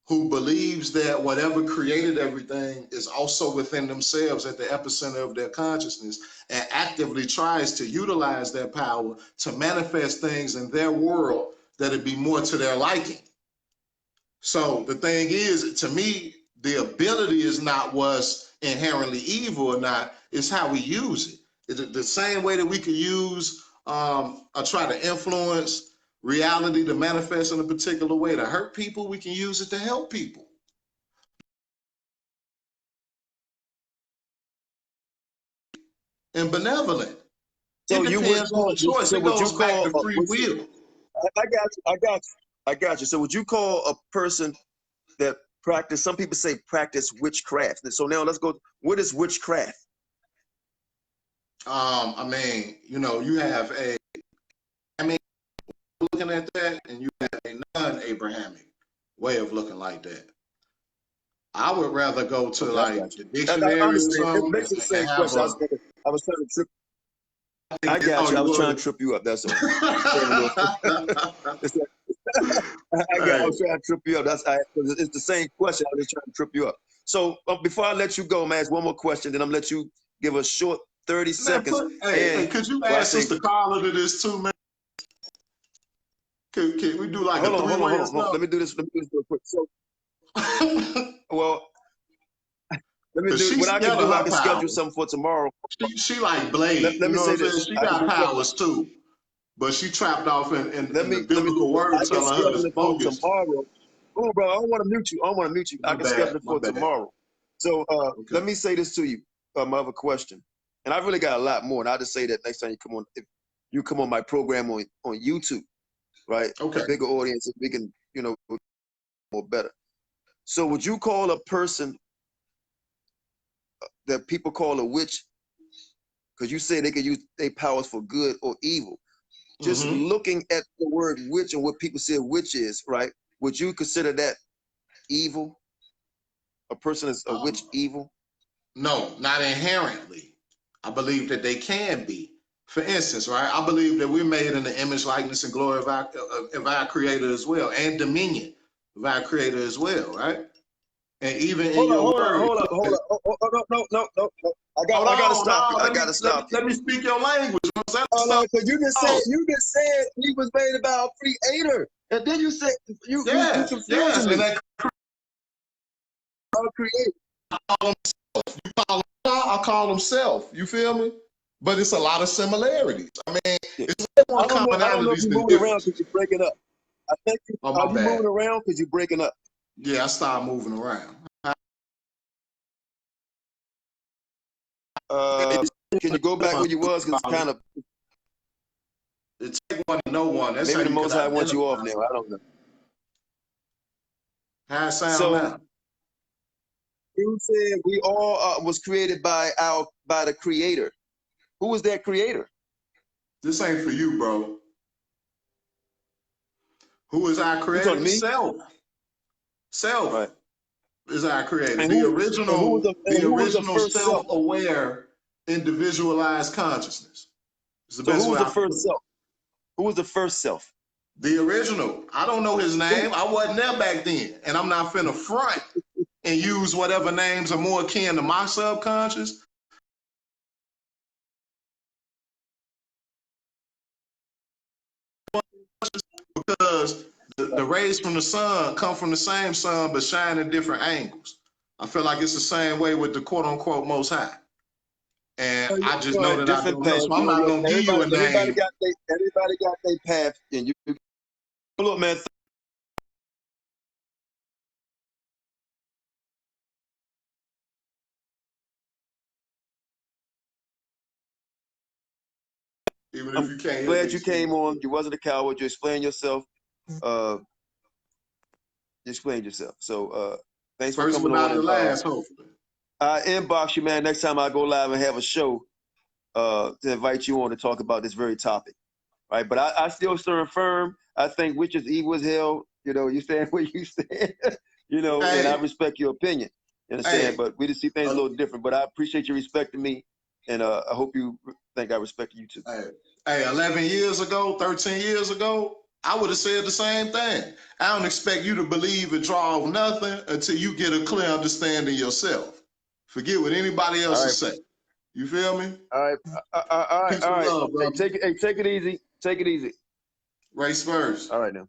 who believes that whatever created everything is also within themselves at the epicenter of their consciousness, and actively tries to utilize their power to manifest things in their world that'd be more to their liking. So the thing is, to me, the ability is not what's inherently evil or not, it's how we use it. It's the same way that we could use or try to influence reality to manifest in a particular way to hurt people, we can use it to help people. And benevolent. So it depends on the choice. It goes back to free will. I got you. So would you call a person that practice, some people say practice witchcraft. So now let's go, what is witchcraft? I mean, you have looking at that, and you have a non-Abrahamic way of looking like that. I would rather go to the dictionary or something. It makes the same question. I was trying to trip. I got you. I was trying to trip you up. That's all. I was trying to trip you up. It's the same question. I was just trying to trip you up. So before I let you go, man, ask one more question, then I'm gonna let you give a short 30 seconds. Hey, could you add Sister Carla to this too, man? Can we do like hold a on, three-way or something? Let me do this real quick. So, well, let me do what I can do. I can schedule something for tomorrow. She like Blade. Let me say this. She got powers too, but she trapped off in the biblical word I can telling her schedule to it for focus. tomorrow. Oh, bro, I don't want to mute you. I can schedule it for tomorrow. So let me say this to you. My other question, and I really got a lot more. And I'll just say that next time you come on, if you come on my program on YouTube, right? Okay. A bigger audience, we can, more better. So would you call a person that people call a witch? Because you say they could use their powers for good or evil. Just looking at the word witch and what people say witch is, right? Would you consider that evil? A person is a witch evil? No, not inherently. I believe that they can be. For instance, right? I believe that we're made in the image, likeness, and glory of our Creator as well, and dominion of our Creator as well, right? And even in your word, hold up. No. I gotta stop. Let me speak your language. Because you just said he was made about creator, and then you said you confused me. Creator. I call himself. You feel me? But it's a lot of similarities. I mean, it's one commonality. I don't know if you're moving around because you're breaking up. I think are you moving around because you're breaking up? Yeah, I started moving around. Can you go back where you was? Because it's kind of. It take one to know one. That's maybe the Most High wants you off now. I don't know. How it sound now? You said we all was created by the Creator. Who was that Creator? This ain't for you, bro. Who is our Creator? Self. Self right. Is our Creator. And the original self-aware, individualized consciousness. So who was the first self? Who was the first self? The original. I don't know his name. I wasn't there back then, and I'm not finna front and use whatever names are more akin to my subconscious. Because the rays from the sun come from the same sun but shine at different angles. I feel like it's the same way with the quote-unquote Most High. And I just know that I don't know, so I'm not gonna give you a name. Everybody got their path, and you look, man. Even if you can't. I'm glad you came on. You wasn't a coward. You explained yourself. You explained yourself. So thanks for coming on. The last, hopefully. I inbox you, man. Next time I go live and have a show to invite you on to talk about this very topic. Right. But I still stand firm. I think witch is evil as hell. You stand where you stand. And I respect your opinion. You understand? But we just see things a little different. But I appreciate you respecting me. And I hope you think I respect you too. Hey, 11 years ago, 13 years ago, I would have said the same thing. I don't expect you to believe and draw off nothing until you get a clear understanding yourself. Forget what anybody else will say. You feel me? All right. Love, hey, take it easy. Take it easy. Race first. All right now.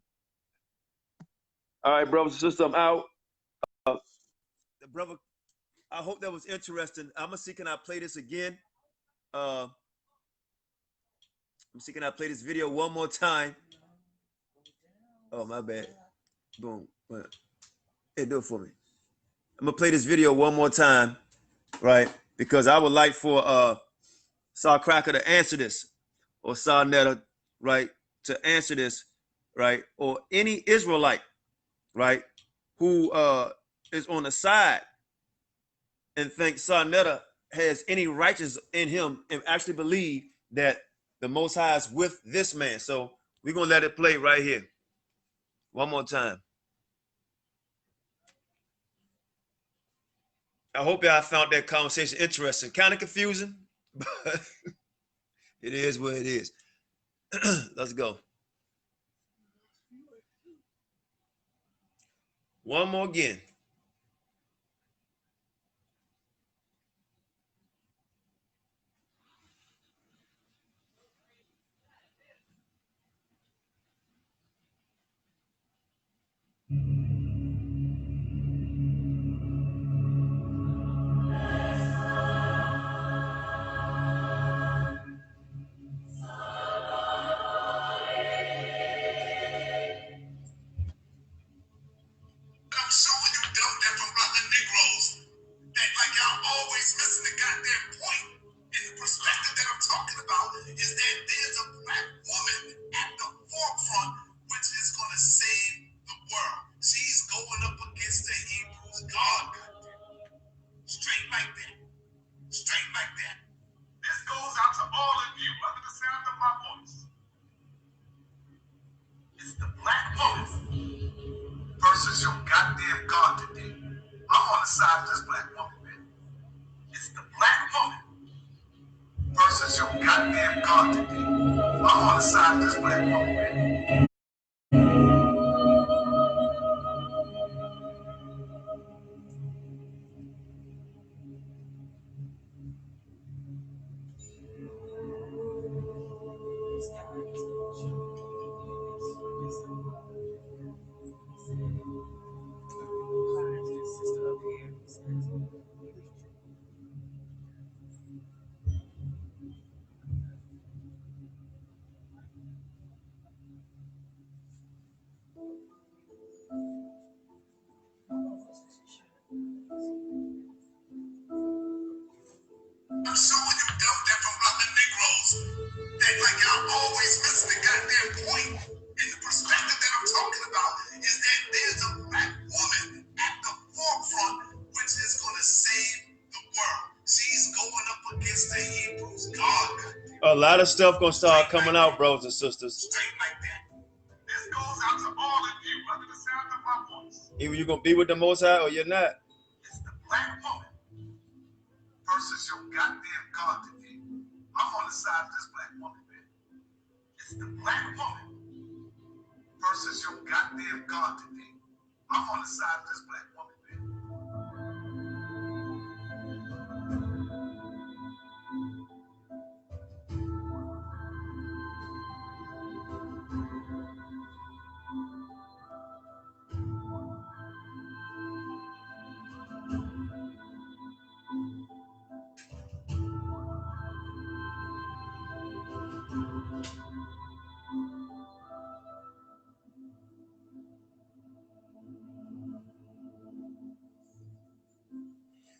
All right, brothers and sisters, I'm out. Brother, I hope that was interesting. I'm gonna see, can I play this again? I'm see, can I play this video one more time? Oh, my bad. Boom. Hey, do it for me. I'm gonna play this video one more time, right? Because I would like for Saul Cracker to answer this, or Saul Netta, right, to answer this, right, or any Israelite, right, who is on the side and thinks Saul Netta has any righteousness in him and actually believe that the Most High is with this man. So we're gonna let it play right here. One more time. I hope y'all found that conversation interesting. Kind of confusing, but it is what it is. Let's go. One more again. that like y'all always missing the goddamn point. And the perspective that I'm talking about is that there's a black woman at the forefront which is going to save the world. She's going up against the Hebrews God. Straight like that. Straight like that. This goes out to all of you under the sound of my voice. It's the black woman versus your goddamn God today. I'm on the side of this black woman, man. It's the black woman versus your goddamn God today. I'm on the side of this black woman, man. I'm showing you dumb that from other Negroes that like y'all always missing the goddamn point. And the perspective that I'm talking about is that there's a black woman at the forefront which is going to save the world. She's going up against the Hebrews God. A lot of stuff gonna start coming out, brothers and sisters. Straight like that. This goes out to all of you under the sound of my voice. Either you're gonna be with the Most High or you're not. It's the black woman versus your goddamn God today. I'm on the side of this black woman, man. It's the black woman versus your goddamn God today. I'm on the side of this black woman, man.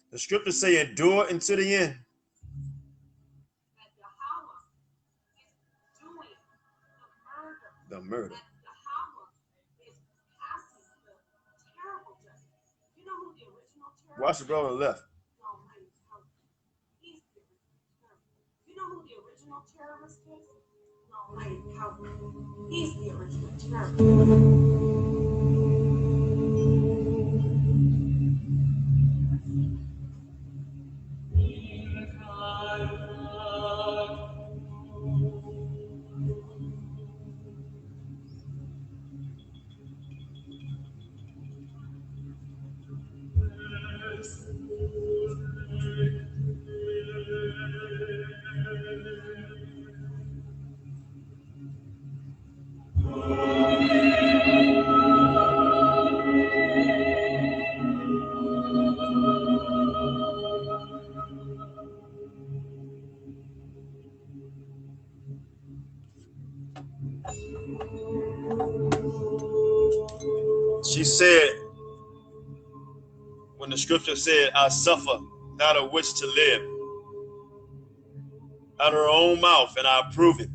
The scriptures say endure until the end. That Yahweh is doing the murder. The murder. That Yahweh is passing the terrible judgment. You know who the original terrorist Watch the brother on the left. is? Almighty Yahweh. He's the original terrorist. You know who the original terrorist is? Almighty Yahweh. He's the original terrorist. She said, when the scripture said, I suffer not a witch to live, out of her own mouth, and I approve it.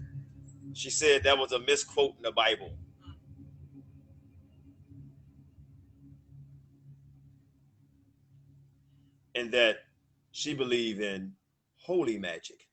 She said that was a misquote in the Bible. And that she believed in holy magic.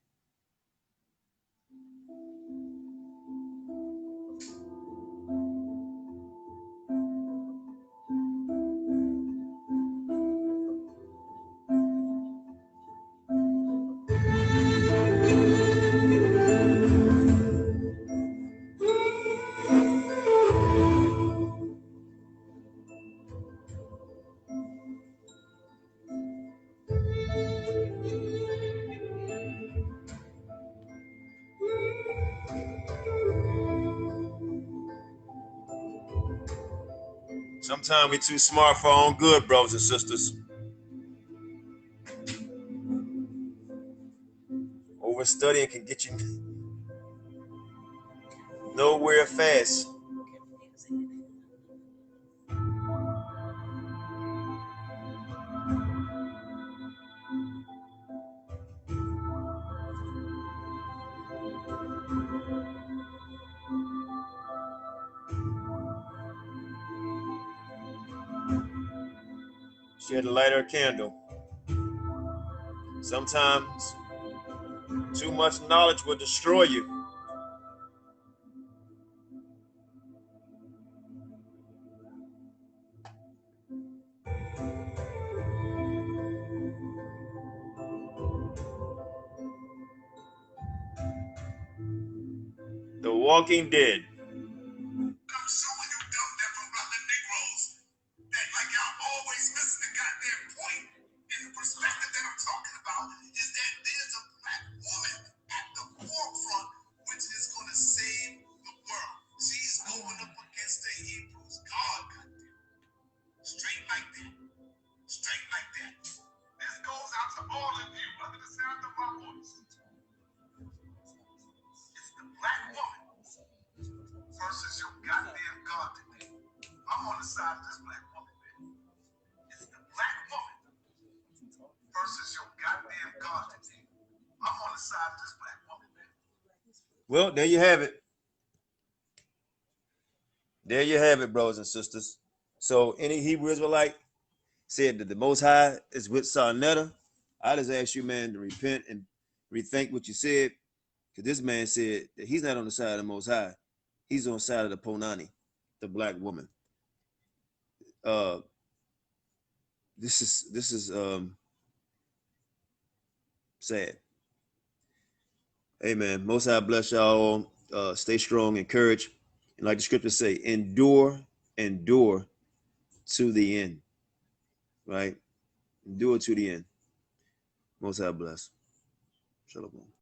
Sometimes we're too smart for our own good, brothers and sisters. Overstudying can get you nowhere fast. She had to light her candle. Sometimes too much knowledge will destroy you. The Walking Dead. I'm showing you dumb that from rotten Negroes that like y'all always missing the goddamn point. And the perspective that I'm talking about is that there's a black woman at the forefront which is gonna save the world. She's going up against the Hebrews. God, goddamn. Straight like that. Straight like that. This goes out to all of you under the sound of my voice. It's the black woman versus your goddamn God today. I'm on the side of this black woman, man. It's the black woman versus your goddamn God today. I'm on the side of this black woman, man. Well, there you have it. There you have it, brothers and sisters. So any Hebrew Israelite said that the Most High is with Sarnetta, I just ask you, man, to repent and rethink what you said. Because this man said that he's not on the side of the Most High. He's on the side of the Ponani, the black woman. This is sad. Hey man, Most High bless y'all. Stay strong, encourage, and like the scriptures say, endure to the end. Right? Endure to the end. Most High bless. Shalom.